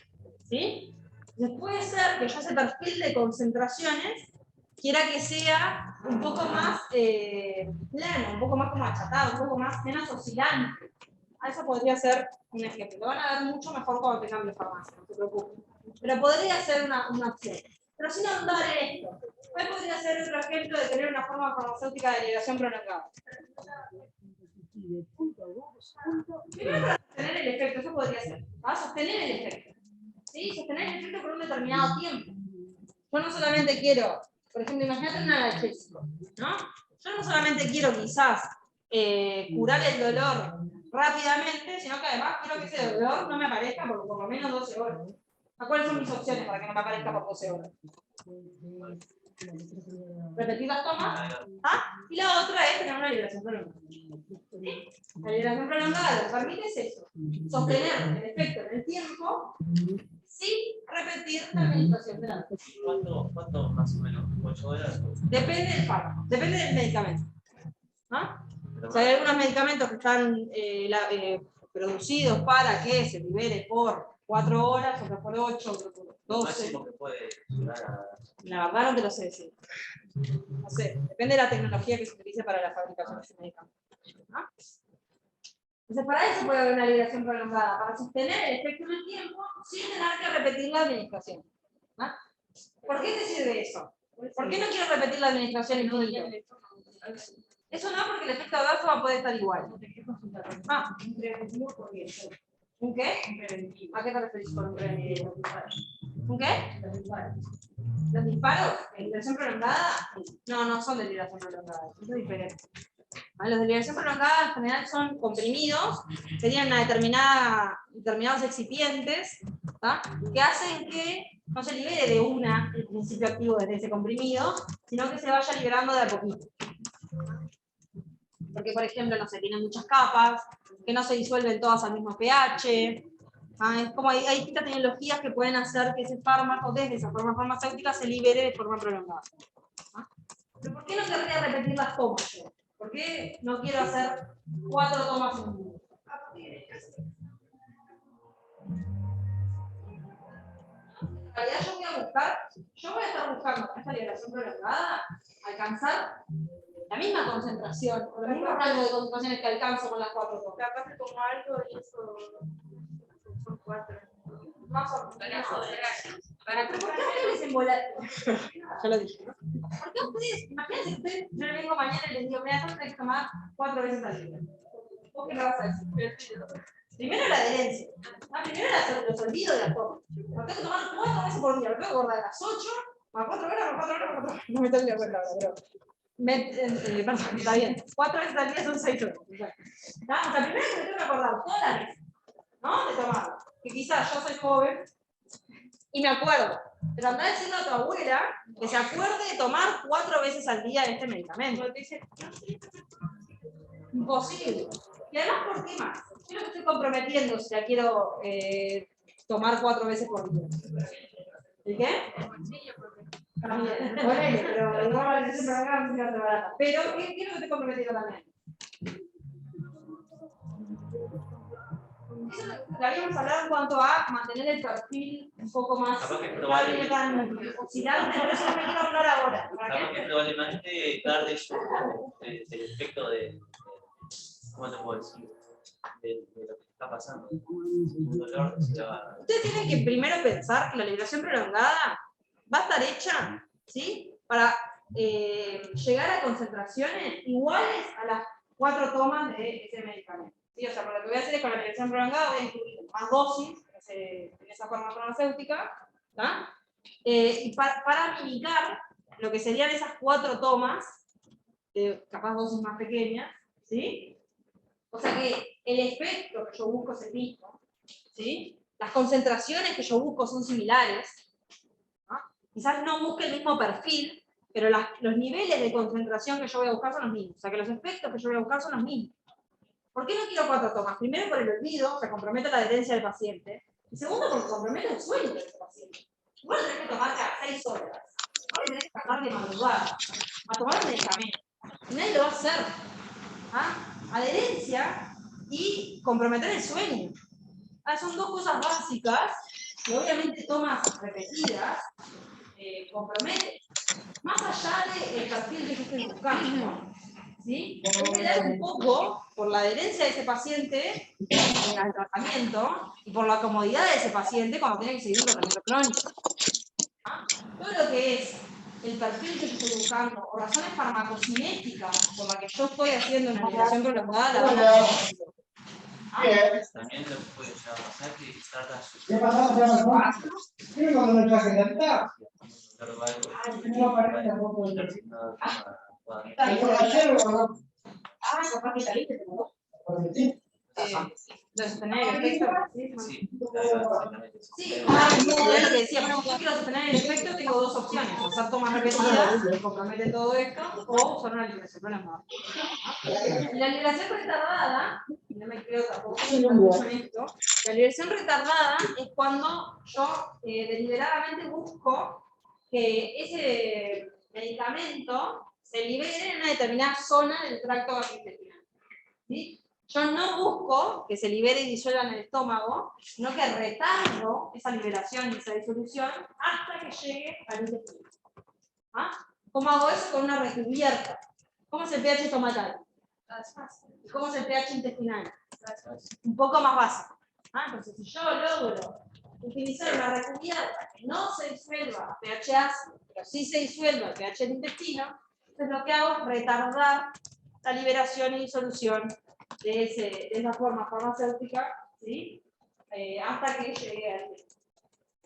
S1: ¿Sí? Entonces puede ser que yo ese perfil de concentraciones quiera que sea un poco más plano, un poco más como achatado, un poco menos oscilante. A eso podría ser un ejemplo. Lo van a ver mucho mejor cuando tengan biofarmacia, no se preocupen. Pero podría ser una opción. Pero sin ahondar en esto, ¿cuál podría ser otro ejemplo de tener una forma farmacéutica de liberación prolongada? Primero para sostener el efecto, eso podría ser. Va a sostener el efecto. ¿Sí? Sostener el efecto por un determinado tiempo. Yo no solamente quiero, por ejemplo, imagínate un analgésico, ¿no? Yo no solamente quiero quizás curar el dolor rápidamente, sino que además quiero que ese dolor no me aparezca por lo menos 12 horas. ¿Cuáles son mis opciones para que no me aparezca por 12 horas? Repetir las tomas. ¿Ah? Y la otra es tener una liberación prolongada. ¿Sí? La liberación prolongada lo que permite es eso, sostener el efecto en el tiempo sin repetir la administración de la dosis.
S3: ¿Cuánto más o menos? ¿8 horas?
S1: Depende del fármaco, depende del medicamento. ¿Ah? O sea, hay algunos medicamentos que están producidos para que se libere por 4 horas, otros por 8, otros por 12.
S3: Máximo que puede llegar a...
S1: La verdad no te lo sé decir. No sé, depende de la tecnología que se utilice para la fabricación de ese medicamento. ¿Ah? Entonces, para eso puede haber una liberación prolongada, para sostener el efecto en el tiempo sin tener que repetir la administración. ¿Ah? ¿Por qué te sirve eso? ¿Por qué no quiero repetir la administración infinito? Eso no, porque el efecto adverso va a poder estar igual. Ah, un preventivo podría ser. ¿Un qué? Un preventivo. ¿A qué te referís con un preventivo? ¿Un qué? ¿Los disparos? ¿En liberación prolongada? No, no son de liberación prolongada, eso es diferente. Los de liberación prolongada en general son comprimidos, tenían determinados excipientes, ¿tá? Que hacen que no se libere de una el principio activo desde ese comprimido, sino que se vaya liberando de a poquito. Porque, por ejemplo, no se tienen muchas capas, que no se disuelven todas al mismo pH. Es como hay distintas tecnologías que pueden hacer que ese fármaco, desde esa forma farmacéutica, se libere de forma prolongada. ¿Pero por qué no querría repetir las tomas yo? ¿Por qué no quiero hacer 4 tomas en un minuto? En realidad yo voy a estar buscando con esta liberación prolongada alcanzar la misma concentración, o el mismo rango de concentraciones que alcanzo con las 4 tomas.
S2: Capaz como algo y eso son 4.
S1: Más o menos.
S2: Para
S1: ¿Pero por qué a
S2: comprarme
S1: ustedes les embola?
S4: Ya lo dije.
S1: ¿Por qué ustedes, imagínense que ustedes, yo le vengo mañana y les digo, mira, tú tenés que tomar 4 veces al día? ¿Vos qué me vas a decir? Primero la adherencia. Primero los olvidos de la toma. Lo tengo que tomar 4 veces por día. Lo tengo que guardar a las 8, más 4 horas, más 4 horas, más 4 horas. No me tengo que acordar ahora, pero. Perdón, está bien. 4 veces al día son 6 horas. ¿Está? O sea, primero que me tengo que acordar todas las veces, ¿no? De tomarlo. Que quizás yo soy joven y me acuerdo. Pero andá diciendo a tu abuela que se acuerde de tomar 4 veces al día este medicamento. Imposible. Y además, ¿por qué más? Yo no me estoy comprometiendo si la quiero tomar 4 veces por día. ¿El qué? También, ponele, pero igual es siempre acá, no se barata. Pero, ¿qué es lo que estoy comprometiendo también? Eso lo habíamos hablado en cuanto a mantener el perfil un poco más
S3: Capaz que probablemente.
S1: oxidante, pero eso no me quiero hablar ahora. ¿Para
S3: Capaz
S1: qué?
S3: que probablemente tarde yo del efecto de, ¿cómo te puedo decir? De lo que está pasando. Un dolor se va.
S1: Ustedes tienen que primero pensar que la liberación prolongada va a estar hecha, ¿sí? Para llegar a concentraciones iguales a las 4 tomas de ese medicamento. ¿Sí? O sea, lo que voy a hacer es con la liberación prolongada voy a incluir más dosis en esa forma farmacéutica, ¿tá? Y para mimicar lo que serían esas 4 tomas, capaz dosis más pequeñas, ¿sí? O sea que el efecto que yo busco es el mismo, ¿sí? Las concentraciones que yo busco son similares, ¿no? Quizás no busque el mismo perfil, pero los niveles de concentración que yo voy a buscar son los mismos. O sea que los efectos que yo voy a buscar son los mismos. ¿Por qué no quiero 4 tomas? Primero por el olvido, que compromete la adherencia del paciente. Y segundo porque compromete el sueño del paciente. Igual tenés que tomar cada 6 horas. Ahora tenés que tratar de madrugar a tomar el medicamento. Y nadie lo va a hacer. Adherencia y comprometer el sueño. Son 2 cosas básicas que obviamente tomas repetidas comprometen. Más allá del perfil que yo estoy buscando, ¿sí? Voy a pelear un poco por la adherencia de ese paciente al tratamiento y por la comodidad de ese paciente cuando tiene que seguir un tratamiento crónico. Todo lo que es el perfil que yo estoy buscando o razones farmacocinéticas por las que yo estoy haciendo una liberación prolongada, la van a
S3: También lo que puede llegar a pasar que trata
S5: ¿Qué pasa? ¿Qué cuando me traje de acá? No aparece tampoco el capaz que saliste, ¿no?
S1: de sostener el efecto.
S3: Sí,
S1: Sí, es lo que decía, yo quiero sostener el efecto, tengo 2 opciones, o hacer tomas repetidas, que comprometen todo esto, o usar una liberación prolongada. La liberación retardada, no me creo tampoco mucho en esto, la liberación retardada es cuando yo deliberadamente busco que ese medicamento se libere en una determinada zona del tracto gastrointestinal. ¿Sí? Yo no busco que se libere y disuelva en el estómago, sino que retardo esa liberación y esa disolución hasta que llegue al intestino. ¿Cómo hago eso? Con una recubierta. ¿Cómo es el pH estomacal? ¿Y cómo es el pH intestinal? Un poco más básico. Entonces, si yo logro utilizar una recubierta que no se disuelva pH ácido, pero sí se disuelva el pH del intestino, entonces lo que hago es retardar la liberación y disolución de esa forma farmacéutica, ¿sí? Hasta que llegue al intestino.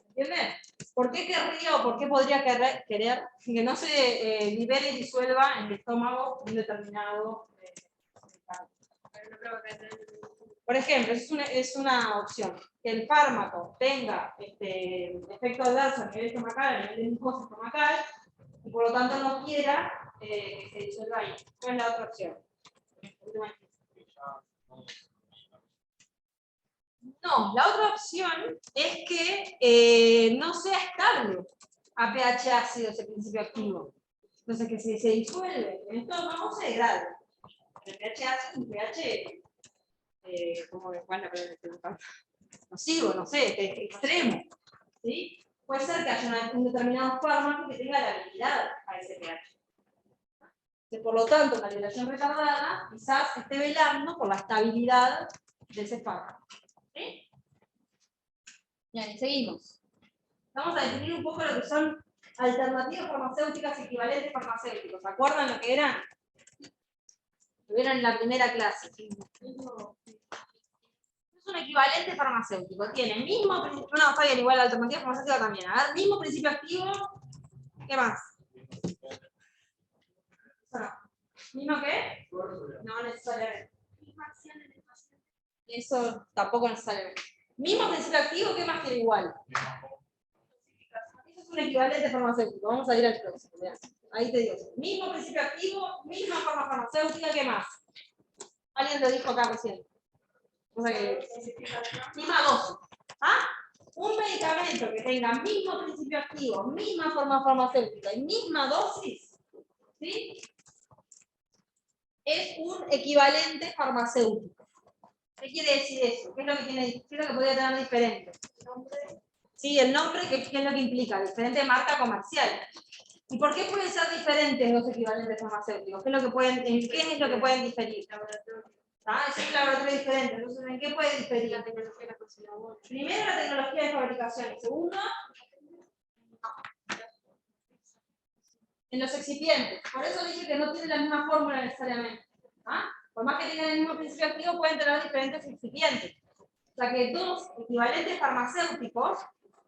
S1: ¿Entienden? ¿Por qué querría o por qué podría querer que no se libere y disuelva en el estómago un determinado Por ejemplo, es una opción. Que el fármaco tenga efecto adverso a nivel estomacal, a nivel de glucosa estomacal, y por lo tanto no quiera que se disuelva ahí. ¿Cuál es la otra opción? No, la otra opción es que no sea estable a pH ácido ese principio activo. Entonces, que si se disuelve en el estómago, se degrade. El pH ácido es un pH, nocivo, no sé, extremo. ¿Sí? Puede ser que haya un determinado fármaco que tenga la habilidad a ese pH. Por lo tanto, la liberación retardada quizás esté velando por la estabilidad de ese fármaco. ¿Sí? Bien, seguimos. Vamos a definir un poco lo que son alternativas farmacéuticas equivalentes farmacéuticos. ¿Se acuerdan lo que eran? Lo vieron en la primera clase. Es un equivalente farmacéutico. Tiene el mismo principio, no, está bien, igual la alternativa farmacéutica también. A ver, mismo principio activo, ¿qué más? No. ¿Mismo qué? No necesariamente. Eso tampoco necesariamente. Mismo principio activo, ¿qué más tiene igual? Eso es un equivalente farmacéutico. Vamos a ir al próximo. Vean. Ahí te digo. Mismo principio activo, misma forma farmacéutica, ¿qué más? Alguien lo dijo acá recién. O sea que, misma dosis. ¿Ah? Un medicamento que tenga mismo principio activo, misma forma farmacéutica y misma dosis, ¿sí? Es un equivalente farmacéutico. ¿Qué quiere decir eso? ¿Qué es lo que podría tener diferente? Sí, el nombre, ¿qué es lo que implica? Diferente marca comercial. ¿Y por qué pueden ser diferentes los equivalentes farmacéuticos? ¿Qué es lo que pueden diferir? ¿Ah? Es un laboratorio diferente. Entonces, ¿en qué puede diferir? La tecnología de la cocina. Primero, la tecnología de fabricación. Segundo, en los excipientes. Por eso dije que no tienen la misma fórmula necesariamente. ¿Ah? Por más que tengan el mismo principio activo, pueden tener diferentes excipientes. O sea que dos equivalentes farmacéuticos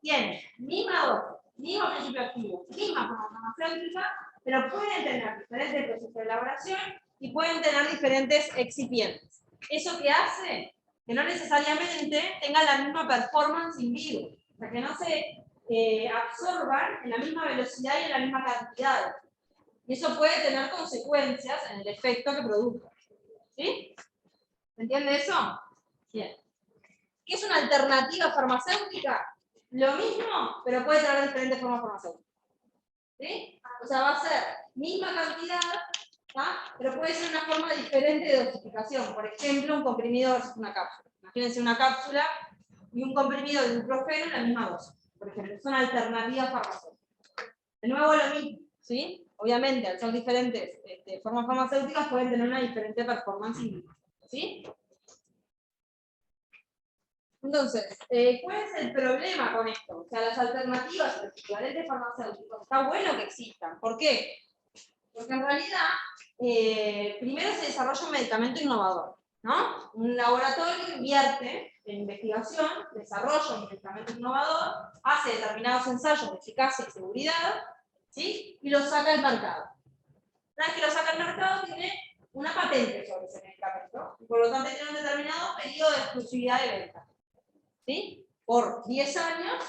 S1: tienen misma dosis, mismo principio activo, misma forma farmacéutica, pero pueden tener diferentes procesos de elaboración y pueden tener diferentes excipientes. ¿Eso qué hace? Que no necesariamente tengan la misma performance in vivo. O sea, que no se absorban en la misma velocidad y en la misma cantidad. Y eso puede tener consecuencias en el efecto que produzca. ¿Sí? ¿Se entiende eso? Bien. ¿Qué es una alternativa farmacéutica? Lo mismo, pero puede tener diferentes formas farmacéuticas. ¿Sí? O sea, va a ser misma cantidad, ¿tá? Pero puede ser una forma diferente de dosificación. Por ejemplo, un comprimido versus una cápsula. Imagínense una cápsula y un comprimido de ibuprofeno en la misma dosis. Por ejemplo, son alternativas farmacéuticas. De nuevo lo mismo, ¿sí? Obviamente, al ser diferentes formas farmacéuticas pueden tener una diferente performance in vivo, ¿sí? Entonces, ¿cuál es el problema con esto? O sea, las alternativas, los equivalentes farmacéuticos, está bueno que existan. ¿Por qué? Porque en realidad, primero se desarrolla un medicamento innovador, ¿no? Un laboratorio invierte en investigación, desarrolla un medicamento innovador, hace determinados ensayos de eficacia y seguridad, ¿sí? Y lo saca al mercado. Una vez que lo saca al mercado, tiene una patente sobre ese medicamento, y por lo tanto tiene un determinado periodo de exclusividad de venta. ¿Sí? Por 10 años,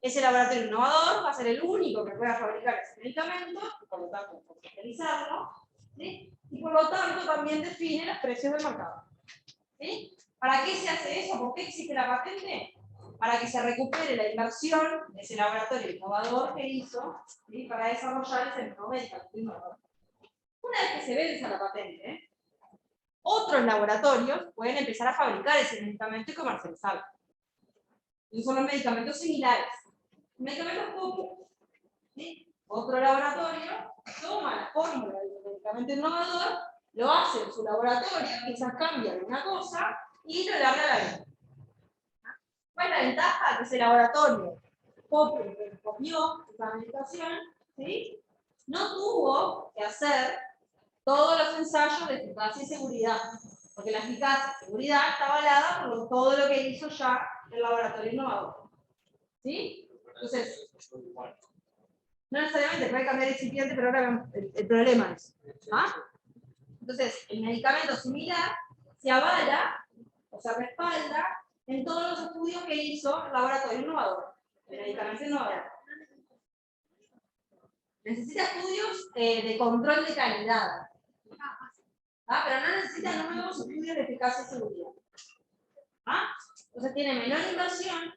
S1: ese laboratorio innovador va a ser el único que pueda fabricar ese medicamento, y por lo tanto comercializarlo, ¿sí? Y por lo tanto también define los precios del mercado. ¿Sí? ¿Para qué se hace eso? ¿Por qué existe la patente? Para que se recupere la inversión de ese laboratorio innovador que hizo, ¿sí? Para desarrollar ese nuevo medicamento innovador. Una vez que se vence la patente, otros laboratorios pueden empezar a fabricar ese medicamento y comercializarlo. Esos son los medicamentos similares. Medicamentos copias. ¿Sí? Otro laboratorio toma la fórmula del medicamento innovador, lo hace en su laboratorio, quizás cambia alguna cosa y lo larga a la venta. ¿Cuál es la ventaja? Que ese laboratorio copió esa medicación, ¿sí? No tuvo que hacer todos los ensayos de eficacia y seguridad, porque la eficacia y seguridad está avalada por todo lo que hizo ya el laboratorio innovador. ¿Sí? Entonces, no necesariamente puede cambiar el excipiente, pero ahora vemos el problema es. ¿Ah? Entonces, el medicamento similar se avala o se respalda en todos los estudios que hizo el laboratorio innovador, el medicamento innovador. Necesita estudios de control de calidad. ¿Ah? Pero no necesita nuevos estudios de eficacia y seguridad. ¿Ah? Entonces tiene menor inversión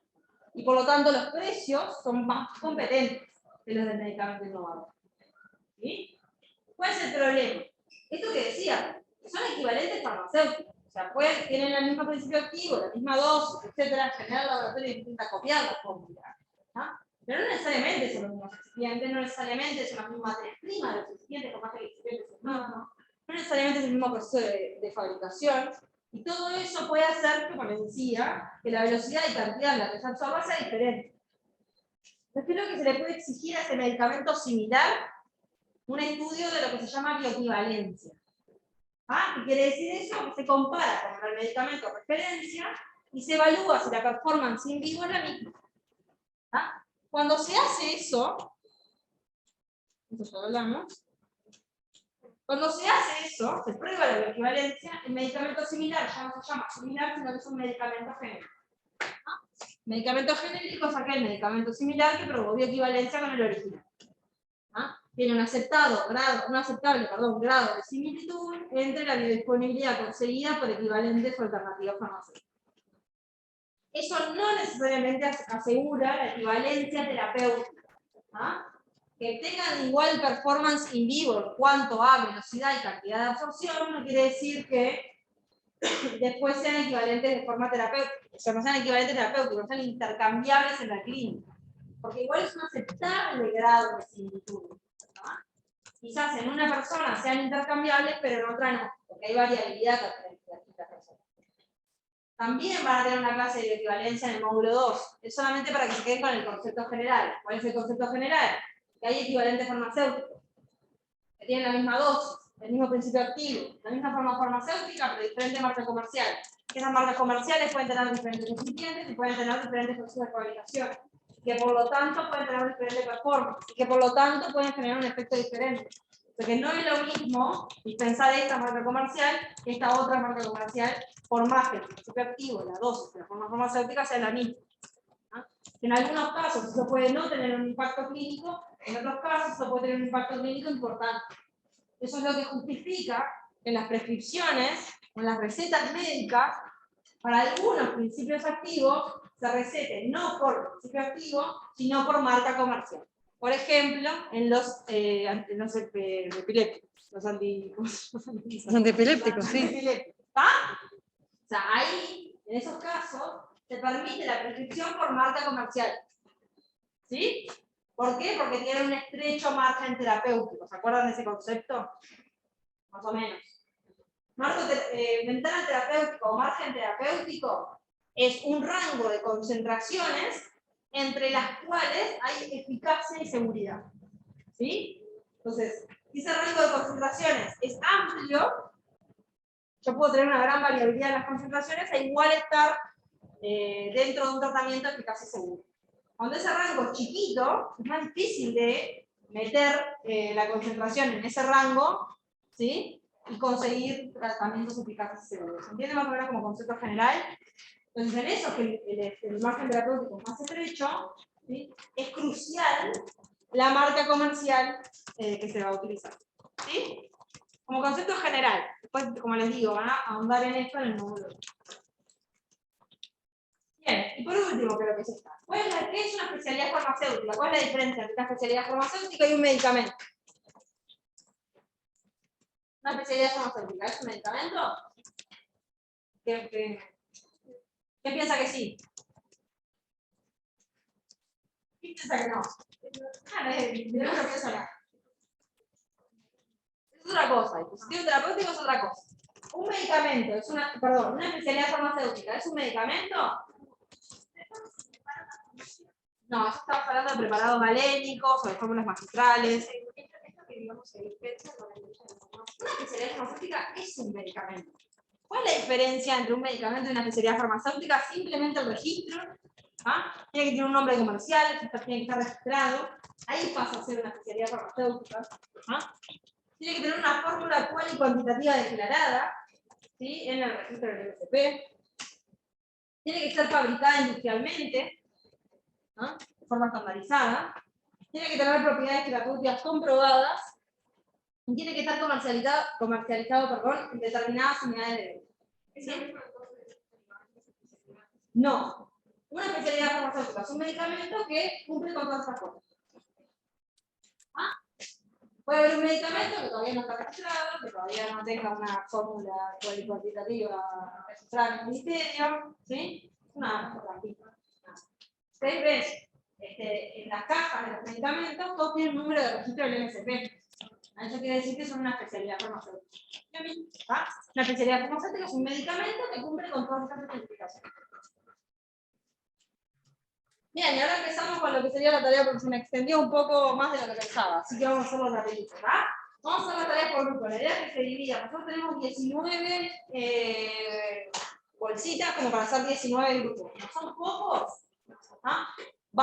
S1: y por lo tanto los precios son más competentes que los del medicamento innovador. ¿Sí? ¿Cuál es el problema? Esto que decía, que son equivalentes farmacéuticos. O sea, tienen el mismo principio activo, la misma dosis, etcétera. En general, el laboratorio intenta copiar la fórmula. ¿Ah? Pero no necesariamente son los mismos excipientes, no necesariamente son las mismas materias primas de los excipientes, como que el excipiente es el mismo. No necesariamente es el mismo proceso de fabricación. Y todo eso puede hacer, como les decía, que la velocidad y cantidad en la que se absorba sea diferente. Entonces, ¿qué es lo que se le puede exigir a ese medicamento similar? Un estudio de lo que se llama bioequivalencia. ¿Ah? ¿Qué quiere decir eso? Que se compara con el medicamento de referencia y se evalúa si la performance in vivo es la misma. ¿Ah? Cuando se hace eso ya hablamos, cuando se hace eso, se prueba la bioequivalencia, el medicamento similar ya no se llama similar, sino que es un medicamento genérico. ¿Ah? Medicamento genérico es aquel medicamento similar que probó bioequivalencia con el original. ¿Ah? Tiene un aceptable grado de similitud entre la biodisponibilidad conseguida por equivalentes o alternativas farmacéuticas. Eso no necesariamente asegura la equivalencia terapéutica. ¿Ah? Que tengan igual performance in vivo en cuanto a velocidad y cantidad de absorción, no quiere decir que después sean equivalentes de forma terapéutica, o sea, no sean equivalentes terapéuticos, sean intercambiables en la clínica. Porque igual es un aceptable grado de similitud. ¿No? Quizás en una persona sean intercambiables, pero en otra no, porque hay variabilidad entre distintas personas. También van a tener una clase de equivalencia en el módulo 2. Es solamente para que se queden con el concepto general. ¿Cuál es el concepto general? Que hay equivalentes farmacéuticos, que tienen la misma dosis, el mismo principio activo, la misma forma farmacéutica, pero diferente marca comercial. Esas marcas comerciales pueden tener diferentes recipientes y pueden tener diferentes procesos de fabricación, que por lo tanto pueden tener diferentes performance, y que por lo tanto pueden generar un efecto diferente. Porque no es lo mismo dispensar esta marca comercial que esta otra marca comercial, por más que el principio activo, la dosis, la forma farmacéutica sea la misma. En algunos casos eso puede no tener un impacto clínico, en otros casos eso puede tener un impacto clínico importante. Eso es lo que justifica que en las prescripciones, o en las recetas médicas, para algunos principios activos se receten no por principio activo, sino por marca comercial. Por ejemplo, en los epilépticos, los
S4: antiepilépticos, sí.
S1: ¿Está? O sea, ahí, en esos casos, se permite la prescripción por marca comercial. ¿Sí? ¿Por qué? Porque tiene un estrecho margen terapéutico. ¿Se acuerdan de ese concepto? Más o menos. Ventana terapéutica o margen terapéutico es un rango de concentraciones entre las cuales hay eficacia y seguridad. ¿Sí? Entonces, si ese rango de concentraciones es amplio, yo puedo tener una gran variabilidad en las concentraciones e igual estar dentro de un tratamiento eficaz y seguro. Cuando ese rango es chiquito, es más difícil de meter la concentración en ese rango, ¿sí? Y conseguir tratamientos eficaces y seguros. ¿Se entiende más o menos como concepto general? Entonces, en eso que el margen terapéutico es más estrecho, ¿sí? Es crucial la marca comercial que se va a utilizar. ¿Sí? Como concepto general. Después, como les digo, van a ahondar en esto en el módulo. Bien, y por último, creo que es esta. ¿Qué es una especialidad farmacéutica? ¿Cuál es la diferencia entre una especialidad farmacéutica y un medicamento? ¿Una especialidad farmacéutica es un medicamento? ¿Qué piensa que sí? ¿Quién piensa que no? Tenemos que pensar acá. Es otra cosa, el dispositivo terapéutico es otra cosa. Un medicamento es una especialidad farmacéutica, ¿es un medicamento? No, eso estamos hablando de preparados galénicos o de fórmulas magistrales. Esto que digamos se dispensa con el uso de farmacia. Una especialidad farmacéutica es un medicamento. ¿Cuál es la diferencia entre un medicamento y una especialidad farmacéutica? Simplemente el registro. ¿Ah? Tiene que tener un nombre comercial, tiene que estar registrado. Ahí pasa a ser una especialidad farmacéutica. ¿Ah? Tiene que tener una fórmula cual y cuantitativa declarada, ¿sí? En el registro del MSP. Tiene que ser fabricada industrialmente, ¿no? De forma estandarizada. Tiene que tener propiedades terapéuticas comprobadas. Y tiene que estar comercializado en determinadas unidades de venta. ¿Sí? No. Una especialidad farmacéutica es un medicamento que cumple con todas estas cosas. ¿Ah? Puede haber un medicamento que todavía no está registrado, que todavía no tenga una fórmula cuantitativa registrada en el ministerio, ¿sí? Una plantita. Ustedes ven, en las cajas de los medicamentos, todos tienen un número de registro del MSP. Eso quiere decir que son una especialidad farmacéutica. ¿Ah? Una especialidad farmacéutica es un medicamento que cumple con todas estas especificaciones. Bien, y ahora empezamos con lo que sería la tarea porque se me extendió un poco más de lo que pensaba, así que vamos a hacerlo rapidito, ¿verdad? Vamos a hacer la tarea por grupo, la idea es que se divida, nosotros tenemos 19 bolsitas como para hacer 19 grupos, ¿no son pocos? ¿Ah?